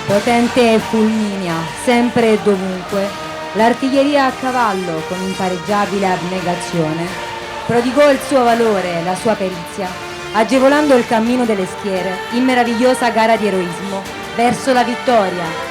potente e fulminea, sempre e dovunque, l'artiglieria a cavallo con impareggiabile abnegazione prodigò il suo valore e la sua perizia, agevolando il cammino delle schiere in meravigliosa gara di eroismo verso la vittoria.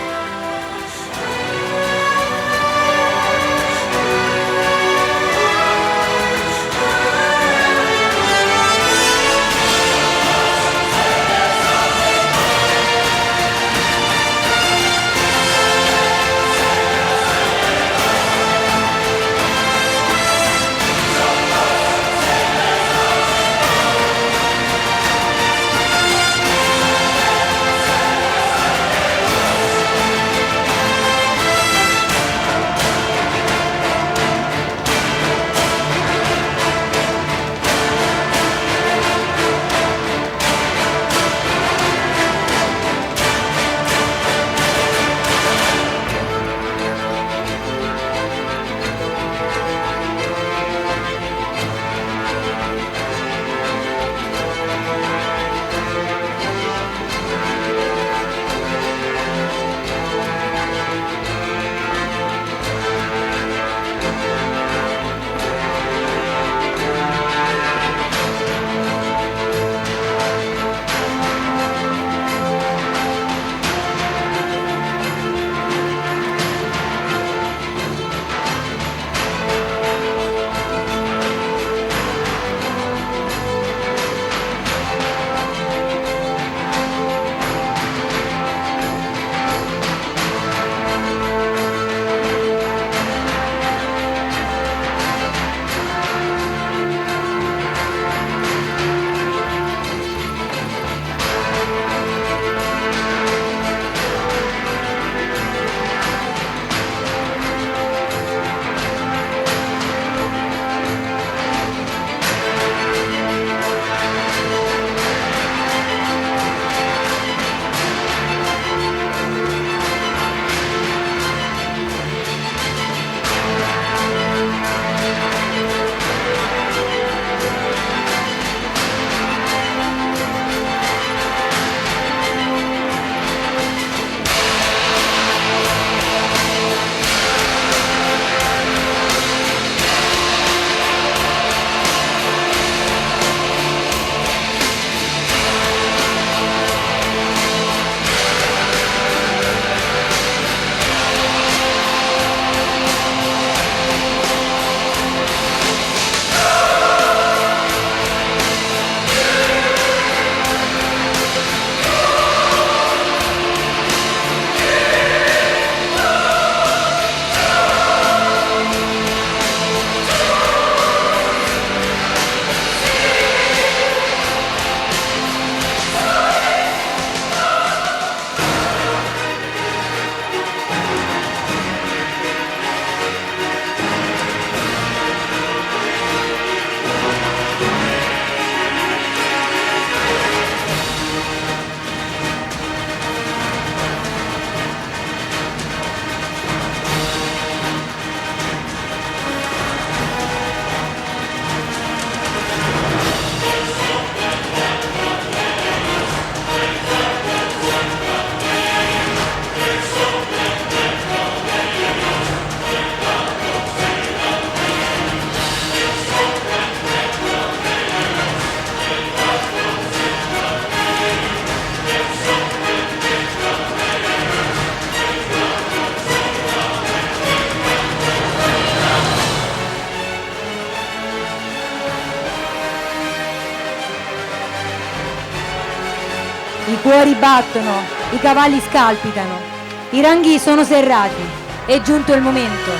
I cuori battono, i cavalli scalpitano, i ranghi sono serrati, è giunto il momento.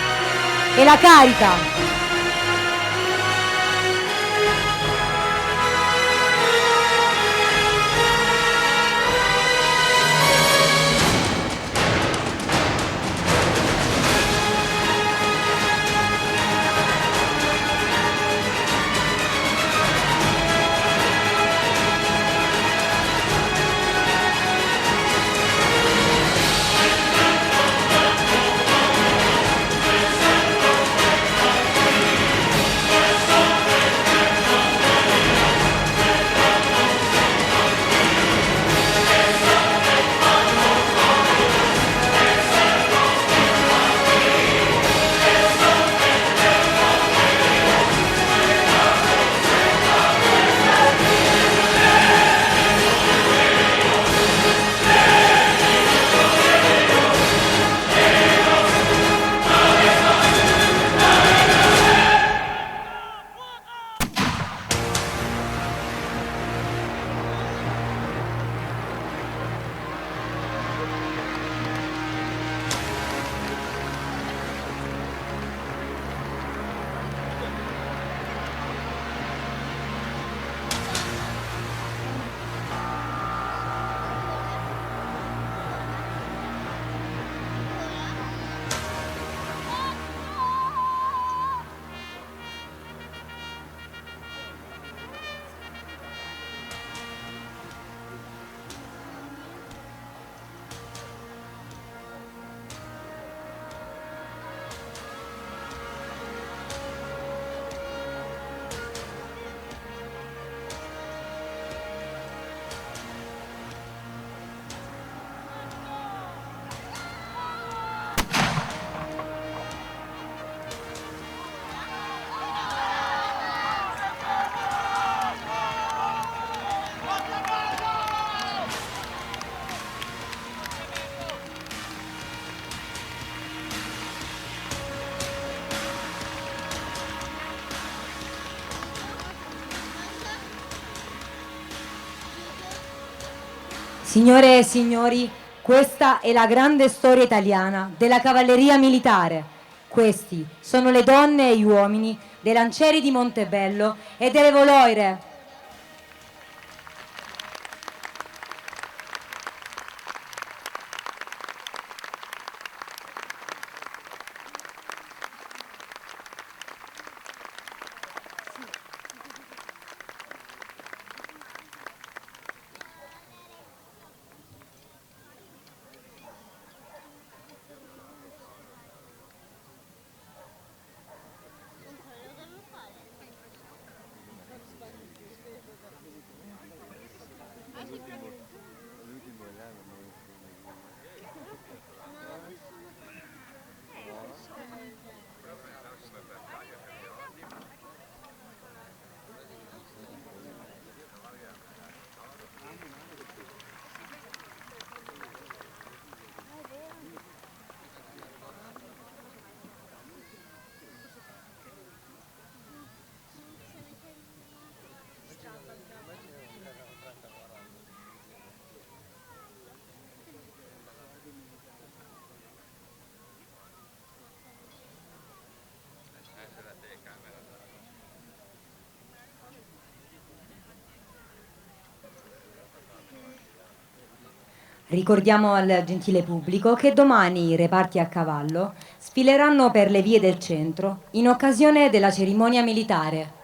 E la carica! Signore e signori, questa è la grande storia italiana della cavalleria militare. Questi sono le donne e gli uomini dei lancieri di Montebello e delle Voloire. Ricordiamo al gentile pubblico che domani i reparti a cavallo sfileranno per le vie del centro in occasione della cerimonia militare.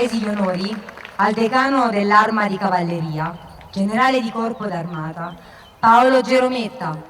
resi gli onori al decano dell'Arma di Cavalleria, generale di Corpo d'Armata, Paolo Gerometta.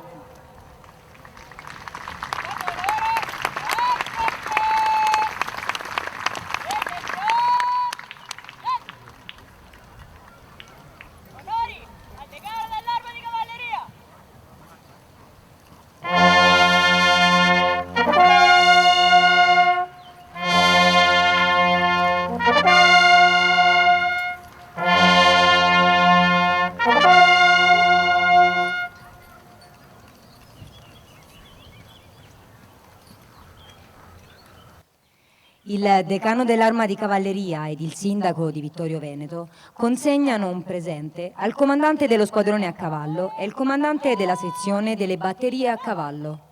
Il decano dell'Arma di Cavalleria ed il sindaco di Vittorio Veneto consegnano un presente al comandante dello squadrone a cavallo e il comandante della sezione delle batterie a cavallo.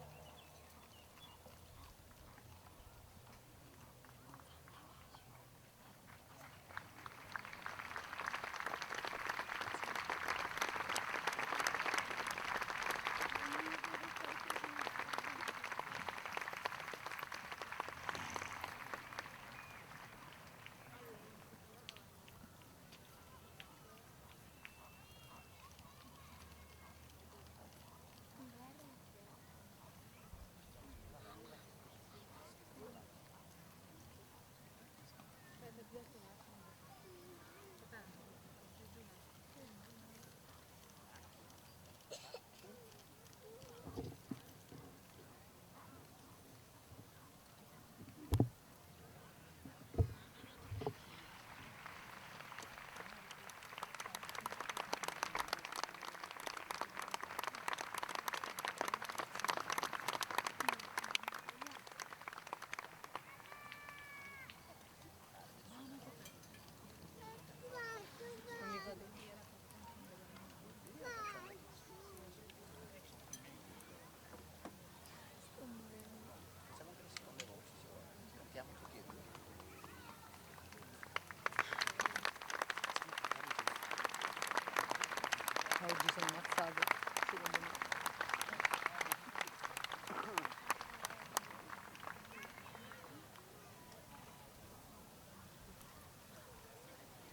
Oggi sono ammazzato, secondo me.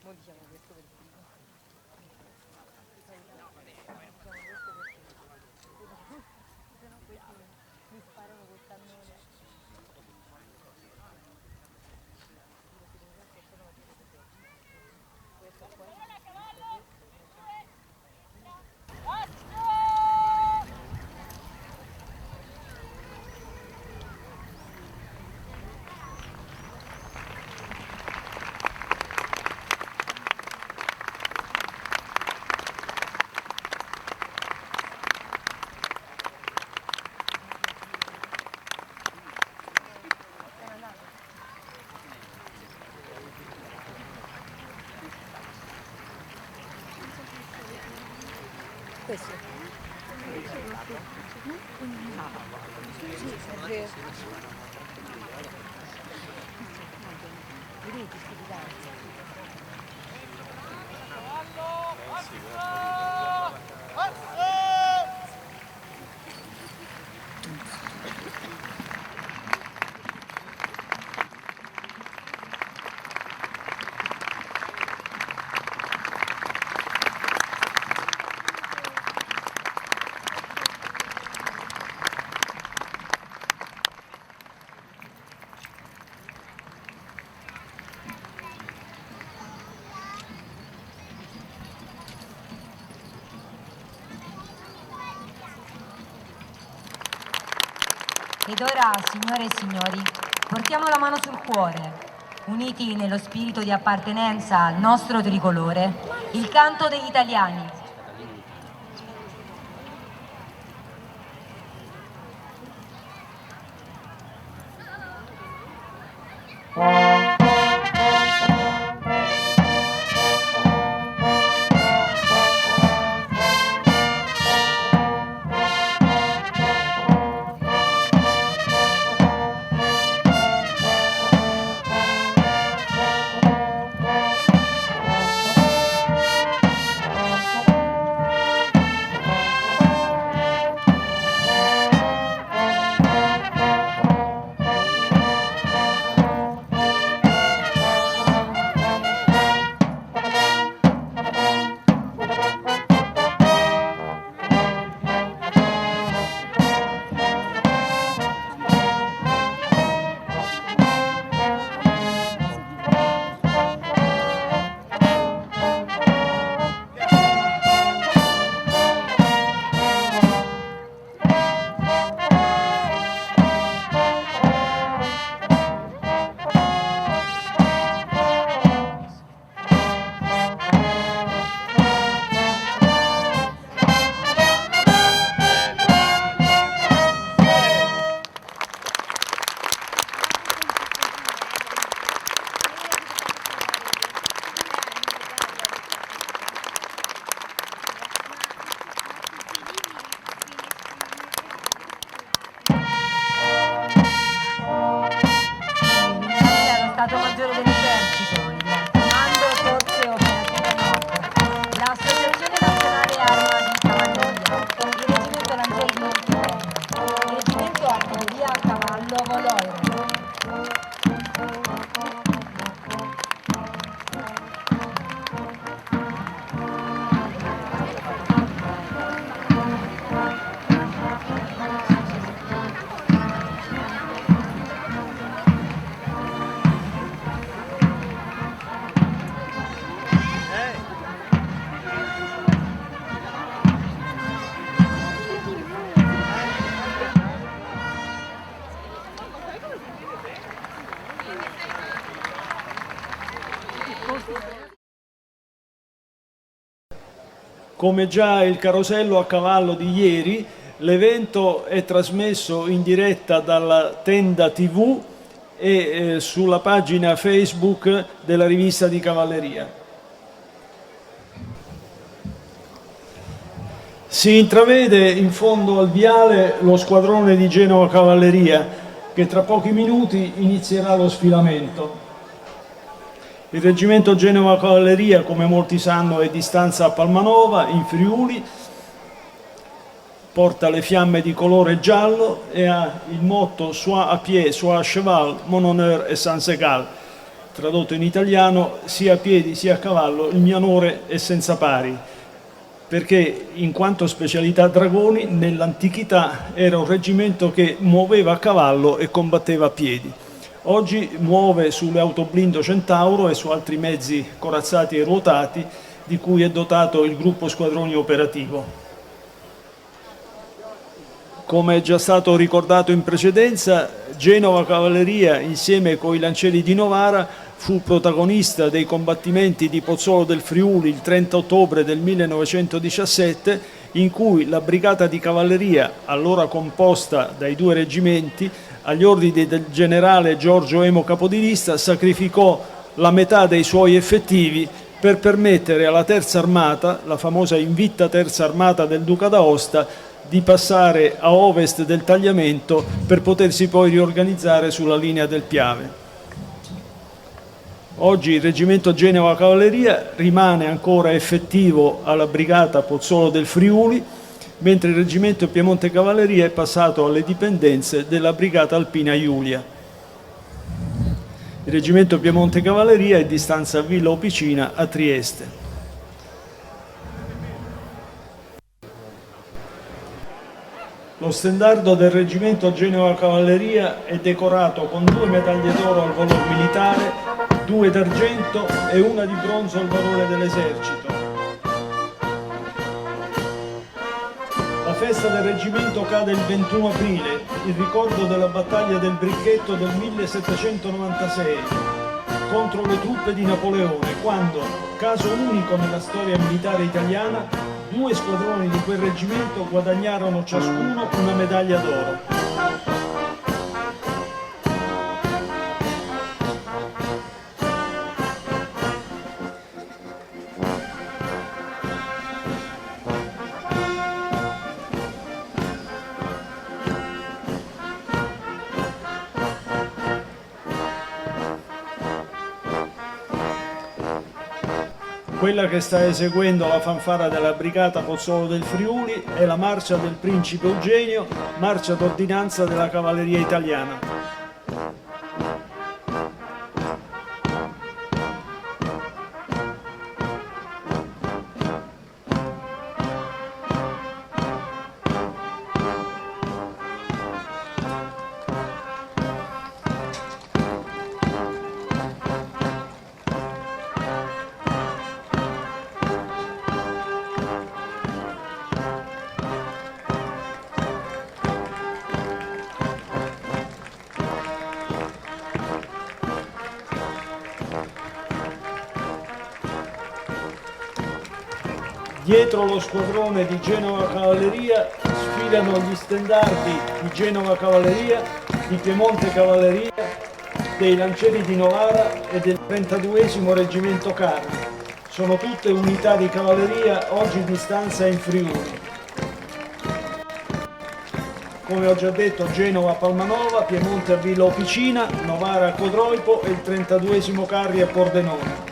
Mo diciamo questo per primo. Mi sparano col cannone. Questo qua. Questo. Ed ora, signore e signori, portiamo la mano sul cuore, uniti nello spirito di appartenenza al nostro tricolore, il canto degli italiani. Come già il carosello a cavallo di ieri, l'evento è trasmesso in diretta dalla Tenda TV e sulla pagina Facebook della rivista di cavalleria. Si intravede in fondo al viale lo squadrone di Genova Cavalleria, che tra pochi minuti inizierà lo sfilamento. Il reggimento Genova Cavalleria, come molti sanno, è di stanza a Palmanova, in Friuli, porta le fiamme di colore giallo e ha il motto «Soit à pied, soit à cheval, mon honneur est sans égal». Tradotto in italiano, sia a piedi sia a cavallo, il mio onore è senza pari. Perché in quanto specialità dragoni, nell'antichità era un reggimento che muoveva a cavallo e combatteva a piedi. Oggi muove sulle autoblindo Centauro e su altri mezzi corazzati e ruotati di cui è dotato il gruppo squadroni operativo. Come è già stato ricordato in precedenza, Genova Cavalleria, insieme con i Lancieri di Novara, fu protagonista dei combattimenti di Pozzolo del Friuli il 30 ottobre del 1917, in cui la brigata di cavalleria, allora composta dai due reggimenti, agli ordini del generale Giorgio Emo Capodilista, sacrificò la metà dei suoi effettivi per permettere alla Terza Armata, la famosa invitta Terza Armata del Duca d'Aosta, di passare a ovest del tagliamento per potersi poi riorganizzare sulla linea del Piave. Oggi il reggimento Genova Cavalleria rimane ancora effettivo alla brigata Pozzolo del Friuli, mentre il reggimento Piemonte Cavalleria è passato alle dipendenze della brigata alpina Giulia. Il reggimento Piemonte Cavalleria è di stanza a Villa Opicina a Trieste. Lo stendardo del reggimento Genova Cavalleria è decorato con 2 medaglie d'oro al valor militare, 2 d'argento e 1 di bronzo al valore dell'esercito. La festa del reggimento cade il 21 aprile, il ricordo della battaglia del Bricchetto del 1796 contro le truppe di Napoleone, quando, caso unico nella storia militare italiana, 2 squadroni di quel reggimento guadagnarono ciascuno una medaglia d'oro. Quella che sta eseguendo la fanfara della brigata Pozzolo del Friuli è la marcia del Principe Eugenio, marcia d'ordinanza della cavalleria italiana. Dietro lo squadrone di Genova Cavalleria sfilano gli stendardi di Genova Cavalleria, di Piemonte Cavalleria, dei Lancieri di Novara e del 32esimo Reggimento Carri. Sono tutte unità di cavalleria oggi di stanza in Friuli. Come ho già detto, Genova a Palmanova, Piemonte a Villa Opicina, Novara a Codroipo e il 32esimo Carri a Pordenone.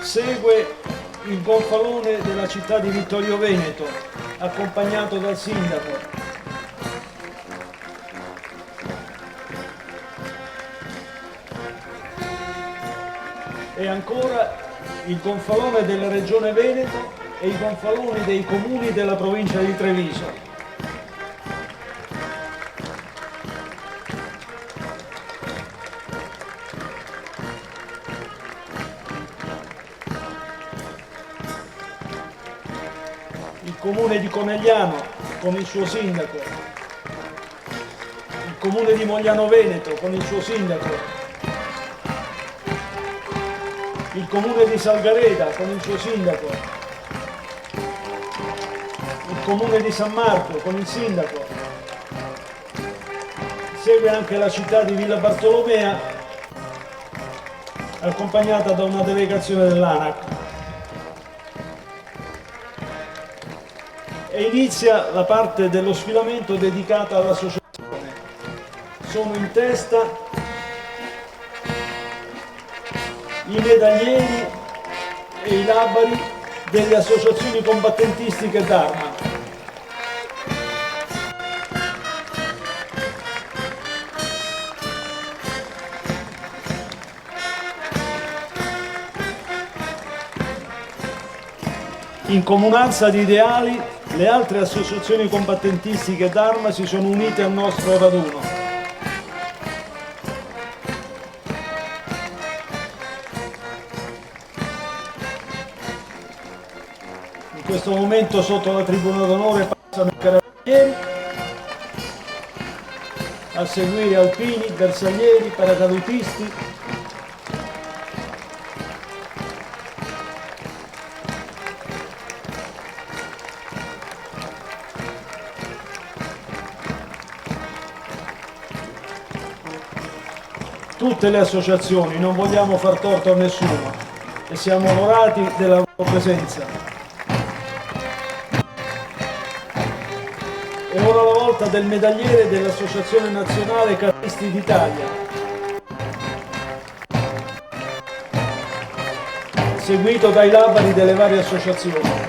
Segue il gonfalone della città di Vittorio Veneto, accompagnato dal sindaco. E ancora il gonfalone della Regione Veneto e i gonfaloni dei comuni della provincia di Treviso. Il comune di Conegliano con il suo sindaco, il comune di Mogliano Veneto con il suo sindaco, il Comune di Salgareda con il suo sindaco, il Comune di San Marco con il sindaco, segue anche la città di Villa Bartolomea, accompagnata da una delegazione dell'ANAC. E inizia la parte dello sfilamento dedicata all'associazione. Sono in testa i medaglieri e i labari delle associazioni combattentistiche d'arma. In comunanza di ideali, le altre associazioni combattentistiche d'arma si sono unite al nostro raduno. In questo momento sotto la tribuna d'onore passano i carabinieri, a seguire alpini, bersaglieri, paracadutisti. Tutte le associazioni, non vogliamo far torto a nessuno e siamo onorati della loro presenza. È ora la volta del medagliere dell'Associazione Nazionale Carristi d'Italia, seguito dai labari delle varie associazioni.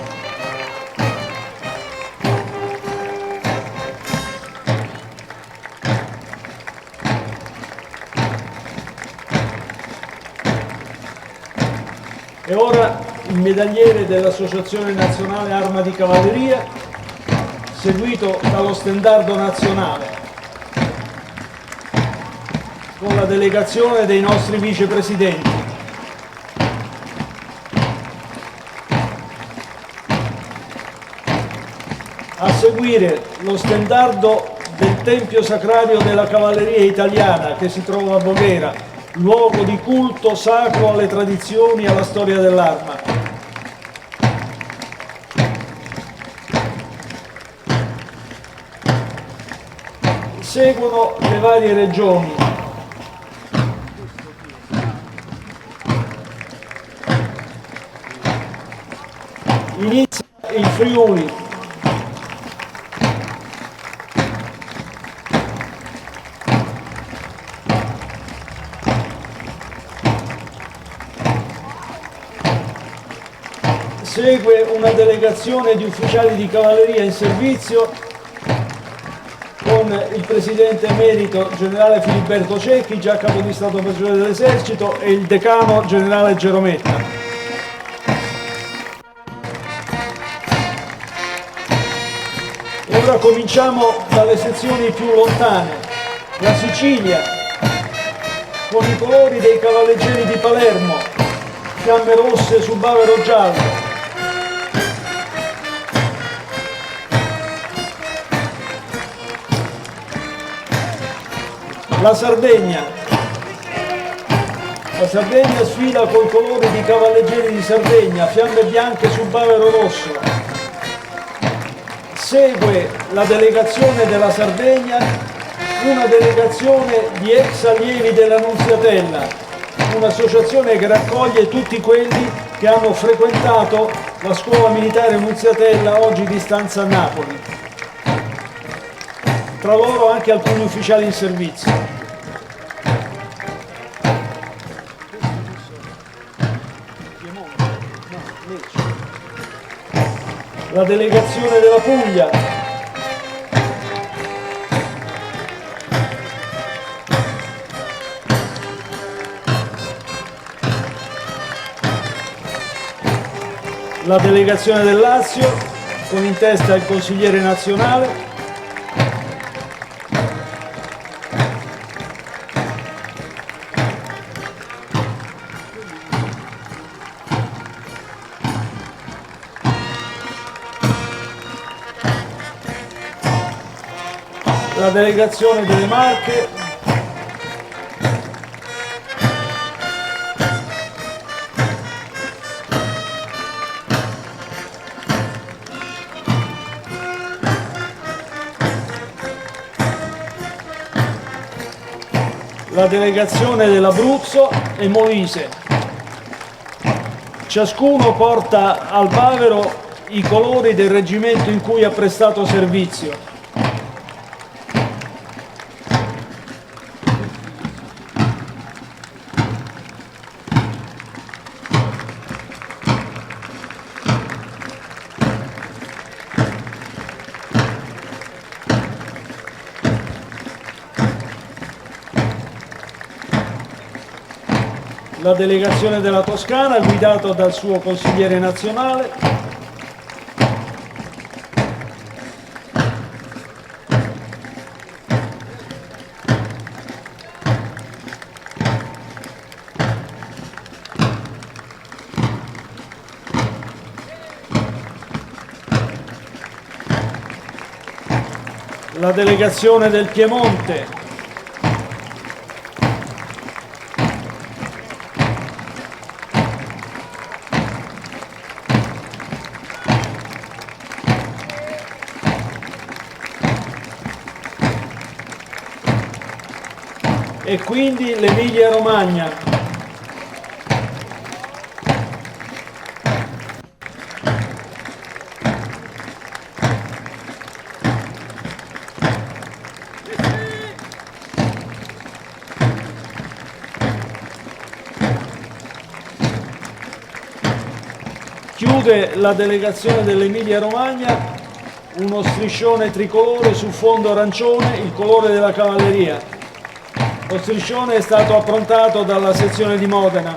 E ora il medagliere dell'Associazione Nazionale Arma di Cavalleria, seguito dallo stendardo nazionale, con la delegazione dei nostri vicepresidenti. A seguire lo stendardo del Tempio Sacrario della Cavalleria Italiana che si trova a Voghera, luogo di culto sacro alle tradizioni e alla storia dell'arma. Seguono le varie regioni. Inizia il Friuli. Segue una delegazione di ufficiali di cavalleria in servizio con il presidente emerito generale Filiberto Cecchi, già capo di Stato Maggiore dell'Esercito, e il decano generale Gerometta. E ora cominciamo dalle sezioni più lontane, la Sicilia, con i colori dei cavalleggeri di Palermo, fiamme rosse su bavero giallo. La Sardegna sfila coi colori di cavalleggeri di Sardegna, fiamme bianche su bavero rosso. Segue la delegazione della Sardegna, una delegazione di ex allievi della Nunziatella, un'associazione che raccoglie tutti quelli che hanno frequentato la scuola militare Nunziatella, oggi di stanza a Napoli. Tra loro anche alcuni ufficiali in servizio. La delegazione della Puglia, la delegazione del Lazio, con in testa il consigliere nazionale, la delegazione delle Marche, la delegazione dell'Abruzzo e Molise. Ciascuno porta al bavero i colori del reggimento in cui ha prestato servizio. La delegazione della Toscana, guidata dal suo consigliere nazionale. La delegazione del Piemonte. E quindi l'Emilia Romagna. Chiude la delegazione dell'Emilia Romagna uno striscione tricolore su fondo arancione, il colore della cavalleria. Lo striscione è stato approntato dalla sezione di Modena.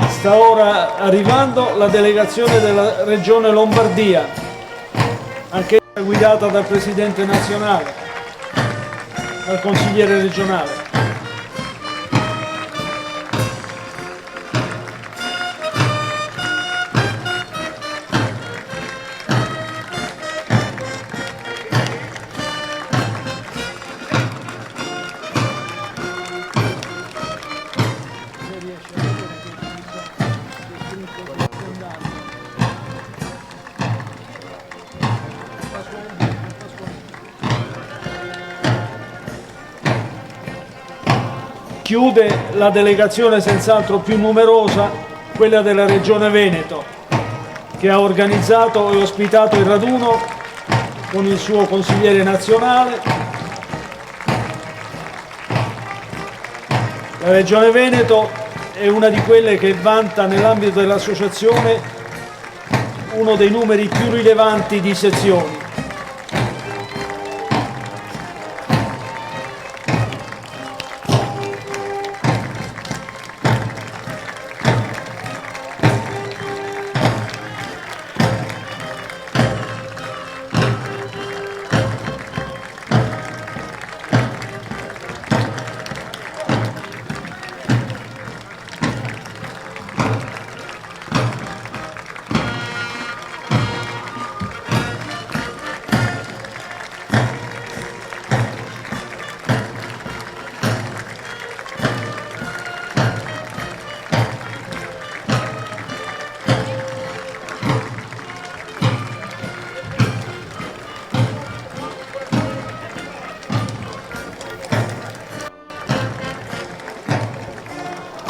Sta ora arrivando la delegazione della Regione Lombardia, anche guidata dal Presidente nazionale, dal consigliere regionale. Chiude la delegazione senz'altro più numerosa, quella della Regione Veneto, che ha organizzato e ospitato il raduno con il suo consigliere nazionale. La Regione Veneto è una di quelle che vanta nell'ambito dell'associazione uno dei numeri più rilevanti di sezioni.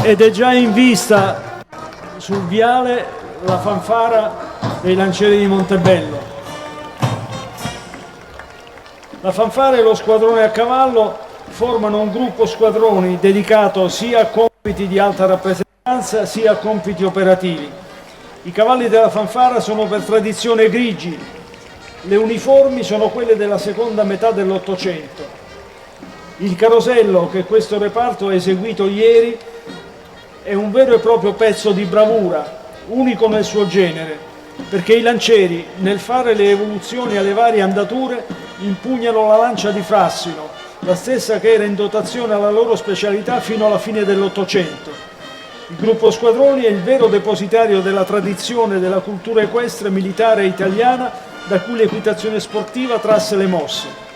Ed è già in vista sul viale la fanfara dei Lancieri di Montebello. La fanfara e lo squadrone a cavallo formano un gruppo squadroni dedicato sia a compiti di alta rappresentanza sia a compiti operativi. I cavalli della fanfara sono per tradizione grigi, le uniformi sono quelle della seconda metà dell'Ottocento. Il carosello che questo reparto ha eseguito ieri è un vero e proprio pezzo di bravura, unico nel suo genere, perché i lancieri, nel fare le evoluzioni alle varie andature, impugnano la lancia di Frassino, la stessa che era in dotazione alla loro specialità fino alla fine dell'Ottocento. Il gruppo squadroni è il vero depositario della tradizione e della cultura equestre militare italiana da cui l'equitazione sportiva trasse le mosse.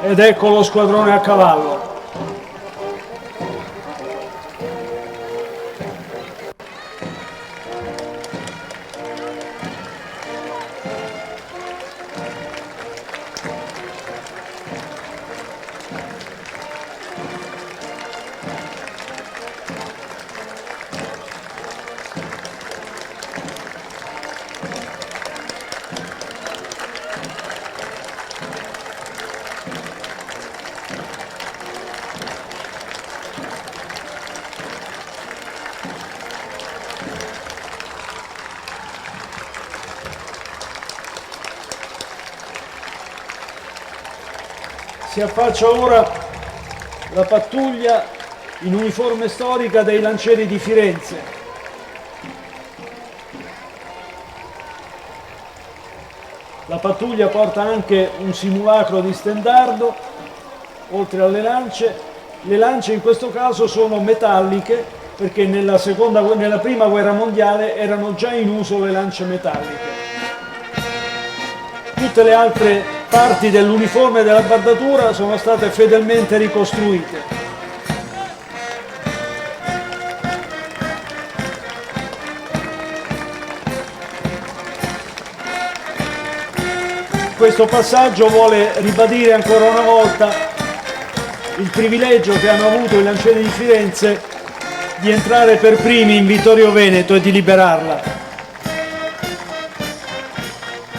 ed ecco lo squadrone a cavallo. Si affaccia ora la pattuglia in uniforme storica dei Lancieri di Firenze. La pattuglia porta anche un simulacro di stendardo, oltre alle lance. Le lance in questo caso sono metalliche, perché nella prima guerra mondiale erano già in uso le lance metalliche. Tutte le altre parti dell'uniforme e della bardatura sono state fedelmente ricostruite. Questo passaggio vuole ribadire ancora una volta il privilegio che hanno avuto i Lancieri di Firenze di entrare per primi in Vittorio Veneto e di liberarla.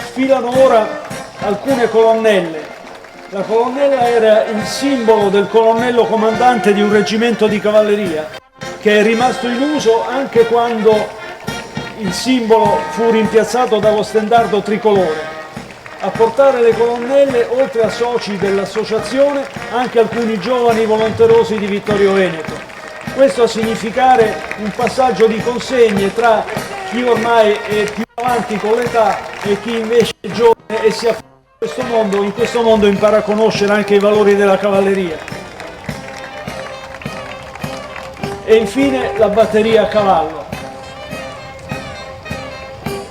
Sfilano ora alcune colonnelle. La colonnella era il simbolo del colonnello comandante di un reggimento di cavalleria, che è rimasto in uso anche quando il simbolo fu rimpiazzato dallo stendardo tricolore. A portare le colonnelle, oltre a soci dell'associazione, anche alcuni giovani volonterosi di Vittorio Veneto. Questo a significare un passaggio di consegne tra chi ormai è più avanti con l'età e chi invece è giovane e si affronta in questo mondo impara a conoscere anche i valori della cavalleria. E infine la batteria a cavallo.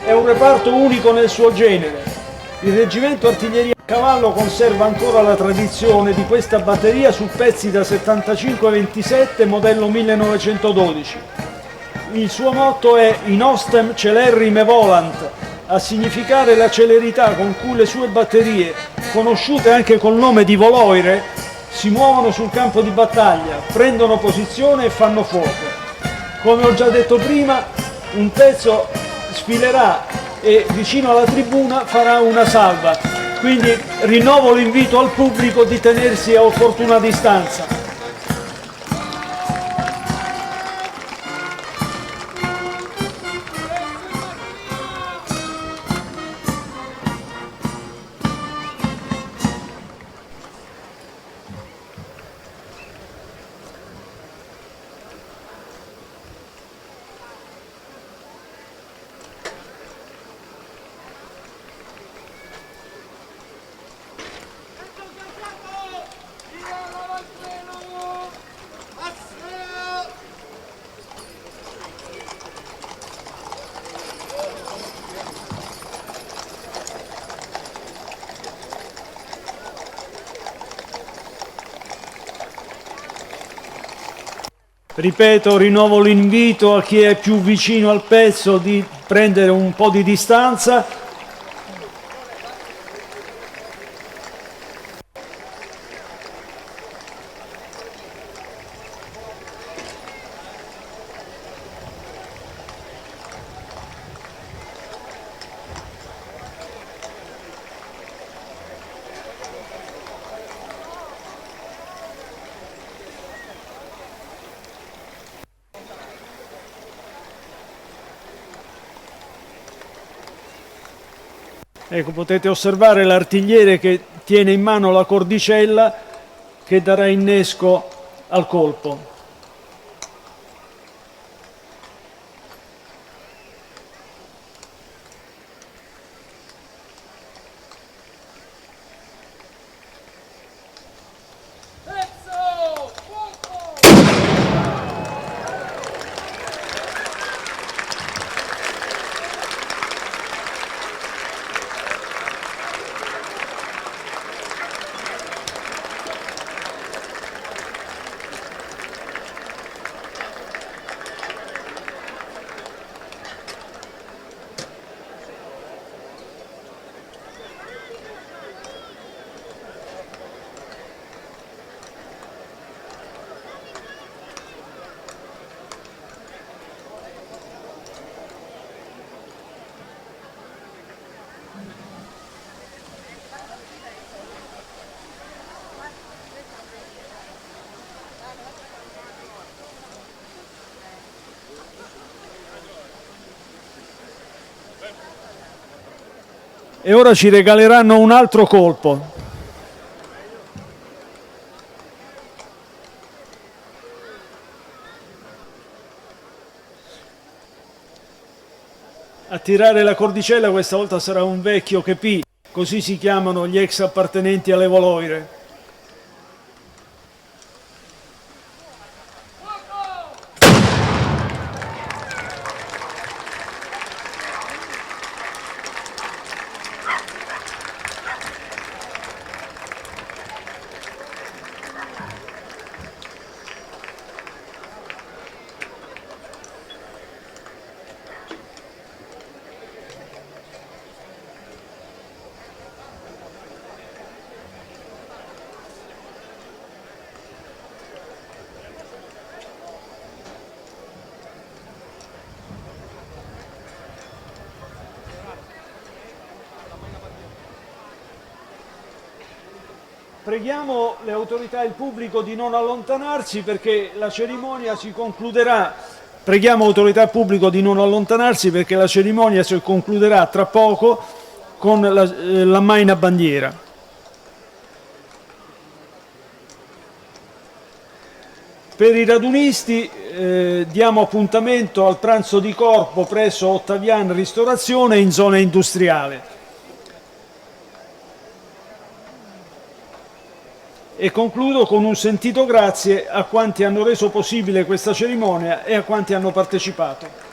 È un reparto unico nel suo genere. Il reggimento artiglieria a cavallo conserva ancora la tradizione di questa batteria su pezzi da 75-27 modello 1912. Il suo motto è "In ostem celerrime volant", a significare la celerità con cui le sue batterie, conosciute anche col nome di voloire, si muovono sul campo di battaglia, prendono posizione e fanno fuoco. Come ho già detto prima, un pezzo sfilerà e vicino alla tribuna farà una salva, quindi rinnovo l'invito al pubblico di tenersi a opportuna distanza. Ripeto, rinnovo l'invito a chi è più vicino al pezzo di prendere un po' di distanza. Ecco, potete osservare l'artigliere che tiene in mano la cordicella che darà innesco al colpo. e ora ci regaleranno un altro colpo. A tirare la cordicella questa volta sarà un vecchio Chepì, così si chiamano gli ex appartenenti alle Voloire. Preghiamo le autorità e il pubblico di non allontanarsi perché la cerimonia si concluderà. Preghiamo autorità e pubblico di non allontanarsi perché la cerimonia si concluderà tra poco con l'ammaina bandiera. Per i radunisti diamo appuntamento al pranzo di corpo presso Ottavian Ristorazione in zona industriale. E concludo con un sentito grazie a quanti hanno reso possibile questa cerimonia e a quanti hanno partecipato.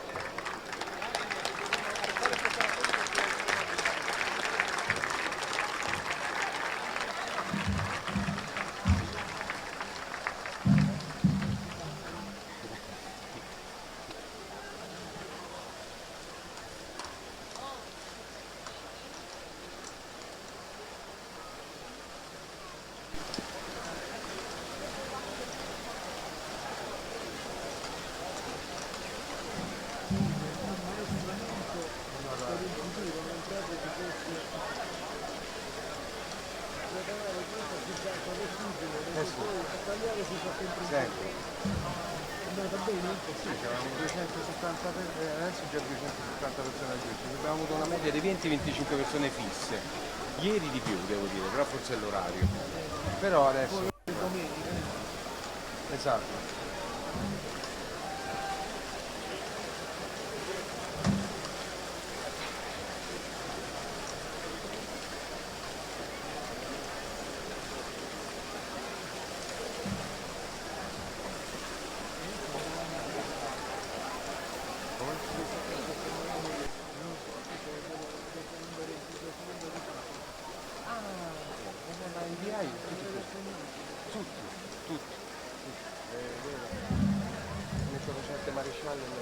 Adesso già 270 persone a giorno, abbiamo avuto una media di 20-25 persone fisse, ieri di più devo dire, però forse è l'orario, però adesso... Esatto.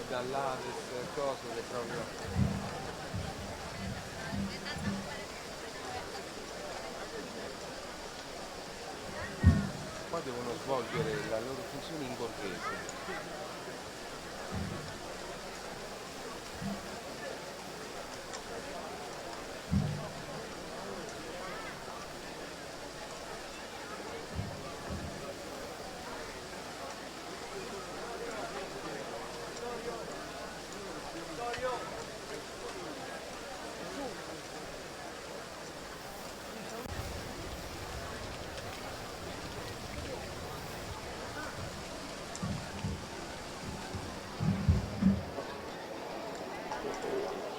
Dall'Ares, cose che proprio... Qua devono svolgere la loro funzione in borghese.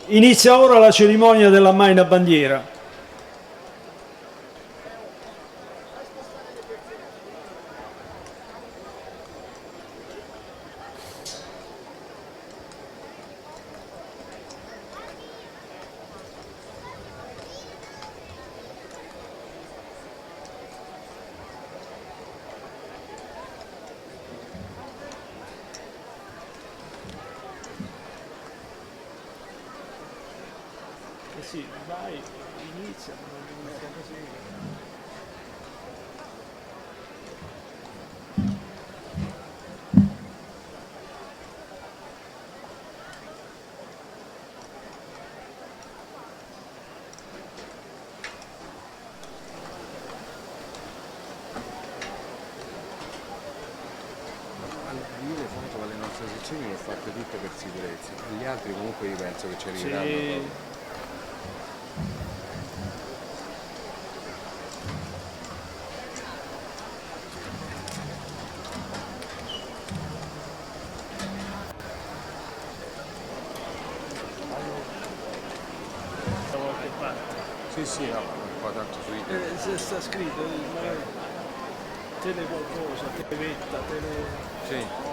Inizia ora la cerimonia dell'ammaina bandiera. Sì, vai, inizia, non inizia così. Io le foto alle nostre sezioni le ho fatte tutte per sicurezza, gli altri comunque io penso che ci arriveranno. Sì. parte. Sì, sì, no, un po' tanto su internet. Se sta scritto, magari tele qualcosa, televetta, tele... Sì.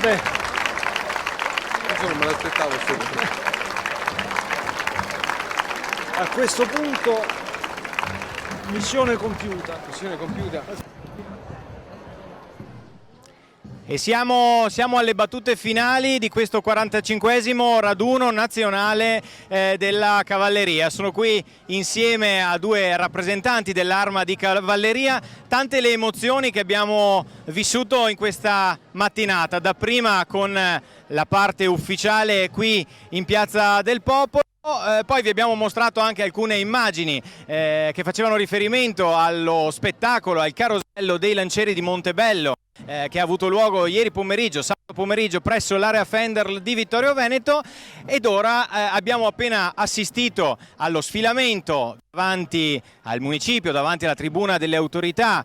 Beh, Io non me l'aspettavo subito. a questo punto missione compiuta. Missione compiuta. E siamo alle battute finali di questo 45esimo raduno nazionale della cavalleria. Sono qui insieme a due rappresentanti dell'arma di cavalleria. Tante le emozioni che abbiamo vissuto in questa mattinata, dapprima con la parte ufficiale qui in Piazza del Popolo. Poi vi abbiamo mostrato anche alcune immagini che facevano riferimento allo spettacolo, al carosello dei lancieri di Montebello che ha avuto luogo ieri pomeriggio, sabato pomeriggio presso l'area Fender di Vittorio Veneto, ed ora abbiamo appena assistito allo sfilamento davanti al municipio, davanti alla tribuna delle autorità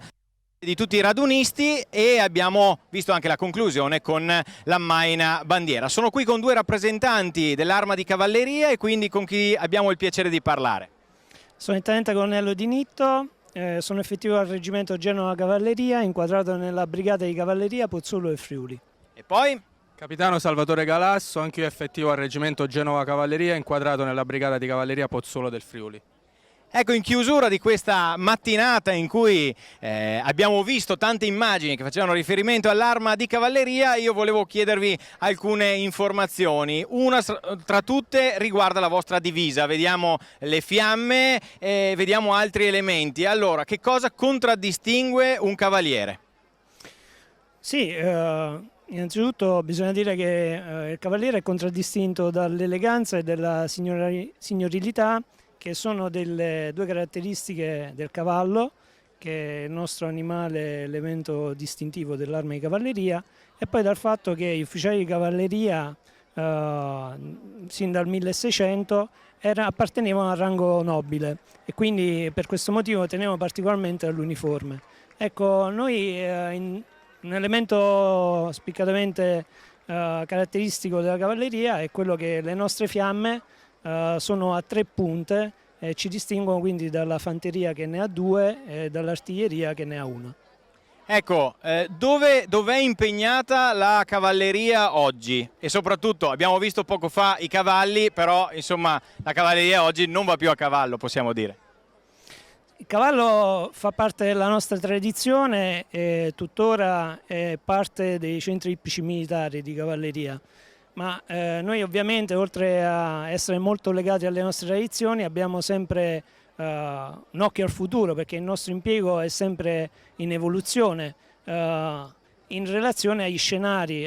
di tutti i radunisti, e abbiamo visto anche la conclusione con l'ammaina bandiera. Sono qui con due rappresentanti dell'arma di cavalleria e quindi con chi abbiamo il piacere di parlare. Sono il tenente colonnello Di Nitto, sono effettivo al reggimento Genova Cavalleria, inquadrato nella brigata di cavalleria Pozzolo e Friuli. E poi? Capitano Salvatore Galasso, anch'io effettivo al reggimento Genova Cavalleria, inquadrato nella brigata di cavalleria Pozzolo del Friuli. Ecco, in chiusura di questa mattinata in cui abbiamo visto tante immagini che facevano riferimento all'arma di cavalleria, io volevo chiedervi alcune informazioni. Una tra tutte riguarda la vostra divisa. Vediamo le fiamme e vediamo altri elementi. Allora, che cosa contraddistingue un cavaliere? Sì, innanzitutto bisogna dire che il cavaliere è contraddistinto dall'eleganza e dalla signorilità, che sono delle due caratteristiche del cavallo, che è il nostro animale, elemento distintivo dell'arma di cavalleria, e poi dal fatto che gli ufficiali di cavalleria sin dal 1600 appartenevano al rango nobile e quindi per questo motivo tenevano particolarmente all'uniforme. Ecco, noi un elemento spiccatamente caratteristico della cavalleria è quello che le nostre fiamme sono a 3 punte e ci distinguono quindi dalla fanteria che ne ha 2 e dall'artiglieria che ne ha 1. Ecco, dov'è impegnata la cavalleria oggi? E soprattutto abbiamo visto poco fa i cavalli, però insomma la cavalleria oggi non va più a cavallo, possiamo dire. Il cavallo fa parte della nostra tradizione e tuttora è parte dei centri ippici militari di cavalleria, ma noi ovviamente oltre a essere molto legati alle nostre tradizioni abbiamo sempre un occhio al futuro, perché il nostro impiego è sempre in evoluzione in relazione agli scenari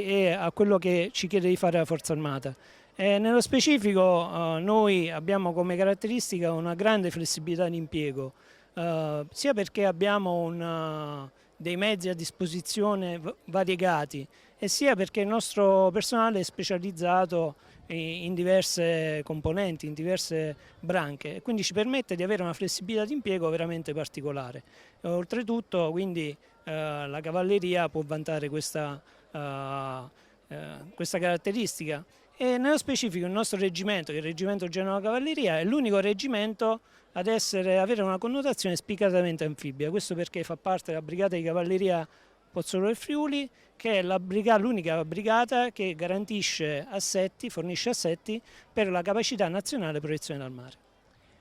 e a quello che ci chiede di fare la Forza Armata. Nello specifico noi abbiamo come caratteristica una grande flessibilità di impiego, sia perché abbiamo dei mezzi a disposizione variegati e sia perché il nostro personale è specializzato in diverse componenti, in diverse branche e quindi ci permette di avere una flessibilità di impiego veramente particolare. Oltretutto quindi la cavalleria può vantare questa caratteristica. E nello specifico il nostro reggimento, il reggimento Genova Cavalleria, è l'unico reggimento ad avere una connotazione spiccatamente anfibia. Questo perché fa parte della brigata di cavalleria Pozzolo del Friuli, che è l'unica brigata che garantisce assetti, fornisce assetti per la capacità nazionale protezione dal mare.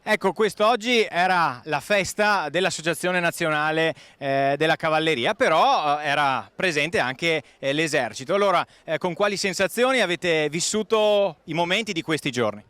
Ecco, quest'oggi era la festa dell'Associazione Nazionale della Cavalleria, però era presente anche l'Esercito. Allora, con quali sensazioni avete vissuto i momenti di questi giorni?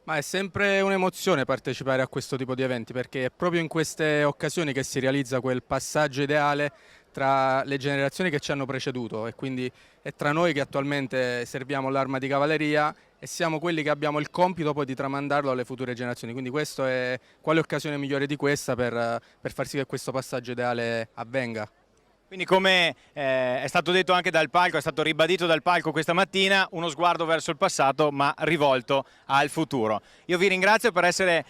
Ma è sempre un'emozione partecipare a questo tipo di eventi, perché è proprio in queste occasioni che si realizza quel passaggio ideale tra le generazioni che ci hanno preceduto e quindi è tra noi che attualmente serviamo l'arma di cavalleria e siamo quelli che abbiamo il compito poi di tramandarlo alle future generazioni, quindi questo è quale occasione migliore di questa per far sì che questo passaggio ideale avvenga. Quindi come è stato detto anche dal palco, è stato ribadito dal palco questa mattina, uno sguardo verso il passato ma rivolto al futuro. Io vi ringrazio per essere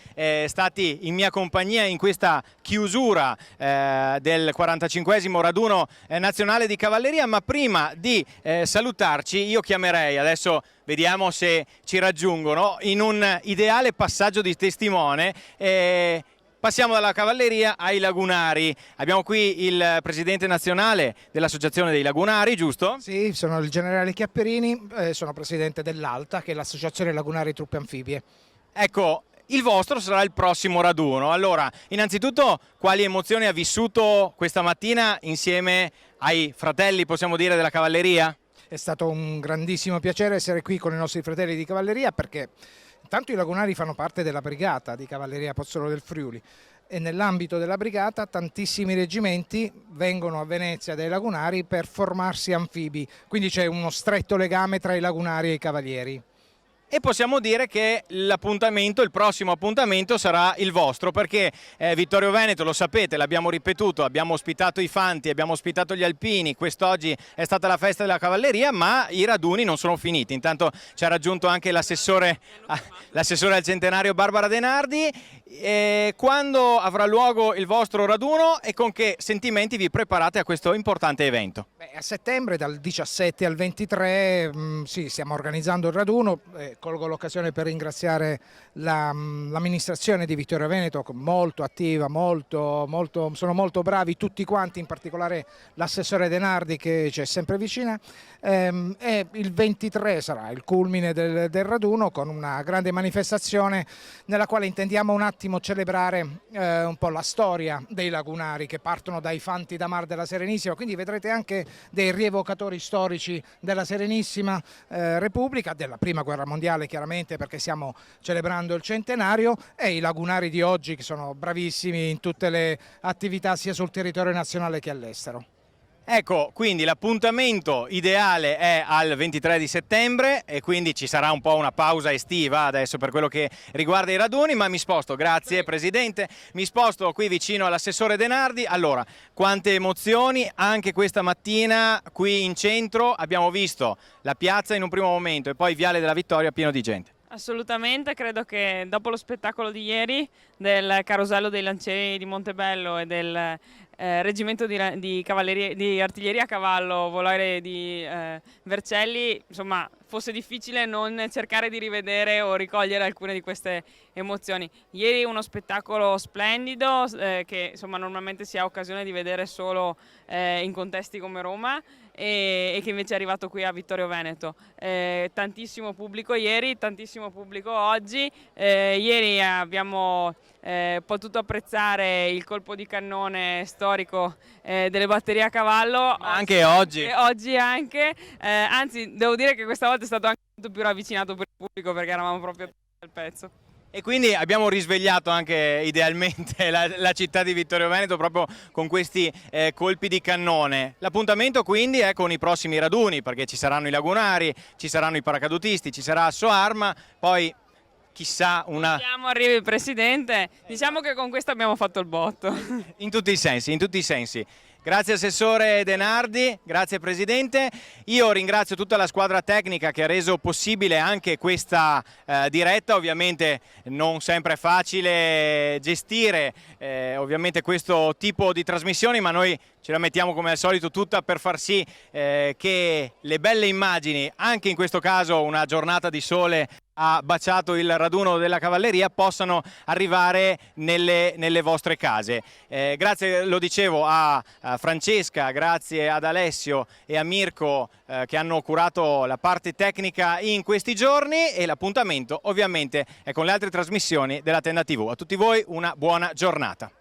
stati in mia compagnia in questa chiusura del 45esimo raduno nazionale di cavalleria, ma prima di salutarci io chiamerei, adesso vediamo se ci raggiungono, in un ideale passaggio di testimone. Passiamo dalla cavalleria ai lagunari. Abbiamo qui il presidente nazionale dell'Associazione dei Lagunari, giusto? Sì, sono il generale Chiapperini, sono presidente dell'ALTA, che è l'Associazione Lagunari Truppe Anfibie. Ecco, il vostro sarà il prossimo raduno. Allora, innanzitutto, quali emozioni ha vissuto questa mattina insieme ai fratelli, possiamo dire, della cavalleria? È stato un grandissimo piacere essere qui con i nostri fratelli di cavalleria perché intanto i lagunari fanno parte della brigata di cavalleria Pozzolo del Friuli e nell'ambito della brigata tantissimi reggimenti vengono a Venezia dai lagunari per formarsi anfibi, quindi c'è uno stretto legame tra i lagunari e i cavalieri. E possiamo dire che l'appuntamento, il prossimo appuntamento sarà il vostro, perché Vittorio Veneto, lo sapete, l'abbiamo ripetuto, abbiamo ospitato i fanti, abbiamo ospitato gli alpini, quest'oggi è stata la festa della cavalleria, ma i raduni non sono finiti. Intanto ci ha raggiunto anche l'assessore al centenario Barbara Denardi. Quando avrà luogo il vostro raduno e con che sentimenti vi preparate a questo importante evento? A settembre dal 17 al 23 sì, stiamo organizzando il raduno, colgo l'occasione per ringraziare l'amministrazione di Vittorio Veneto, molto attiva, sono molto bravi tutti quanti, in particolare l'assessore Denardi che ci è sempre vicina, e il 23 sarà il culmine del raduno con una grande manifestazione nella quale intendiamo un attimo celebrare un po' la storia dei lagunari che partono dai fanti da Mar della Serenissima, quindi vedrete anche dei rievocatori storici della Serenissima Repubblica, della Prima Guerra Mondiale chiaramente perché stiamo celebrando il centenario, e i lagunari di oggi che sono bravissimi in tutte le attività sia sul territorio nazionale che all'estero. Ecco, quindi l'appuntamento ideale è al 23 di settembre e quindi ci sarà un po' una pausa estiva adesso per quello che riguarda i raduni, ma mi sposto, grazie Presidente, mi sposto qui vicino all'assessore Denardi. Allora, quante emozioni anche questa mattina qui in centro, abbiamo visto la piazza in un primo momento e poi Viale della Vittoria pieno di gente. Assolutamente, credo che dopo lo spettacolo di ieri del carosello dei Lancieri di Montebello e del reggimento di artiglieria a cavallo volare di Vercelli, insomma, fosse difficile non cercare di rivedere o ricogliere alcune di queste emozioni. Ieri uno spettacolo splendido che insomma normalmente si ha occasione di vedere solo in contesti come Roma e che invece è arrivato qui a Vittorio Veneto. Tantissimo pubblico ieri, tantissimo pubblico oggi. Ieri abbiamo potuto apprezzare il colpo di cannone storico delle batterie a cavallo. Ma anche oggi. Oggi anche, anzi devo dire che questa volta è stato anche molto più ravvicinato per il pubblico perché eravamo proprio al pezzo. E quindi abbiamo risvegliato anche idealmente la città di Vittorio Veneto proprio con questi colpi di cannone. L'appuntamento quindi è con i prossimi raduni, perché ci saranno i lagunari, ci saranno i paracadutisti, ci sarà Soarma, poi chissà una... Arriva il Presidente, diciamo che con questo abbiamo fatto il botto. In tutti i sensi, in tutti i sensi. Grazie Assessore Denardi, grazie Presidente. Io ringrazio tutta la squadra tecnica che ha reso possibile anche questa diretta. Ovviamente non sempre è facile gestire ovviamente questo tipo di trasmissioni, ma noi ce la mettiamo come al solito tutta per far sì che le belle immagini, anche in questo caso una giornata di sole ha baciato il raduno della cavalleria, possano arrivare nelle vostre case. Grazie, lo dicevo, a Francesca, grazie ad Alessio e a Mirko che hanno curato la parte tecnica in questi giorni, e l'appuntamento ovviamente è con le altre trasmissioni della Tenda TV. A tutti voi una buona giornata.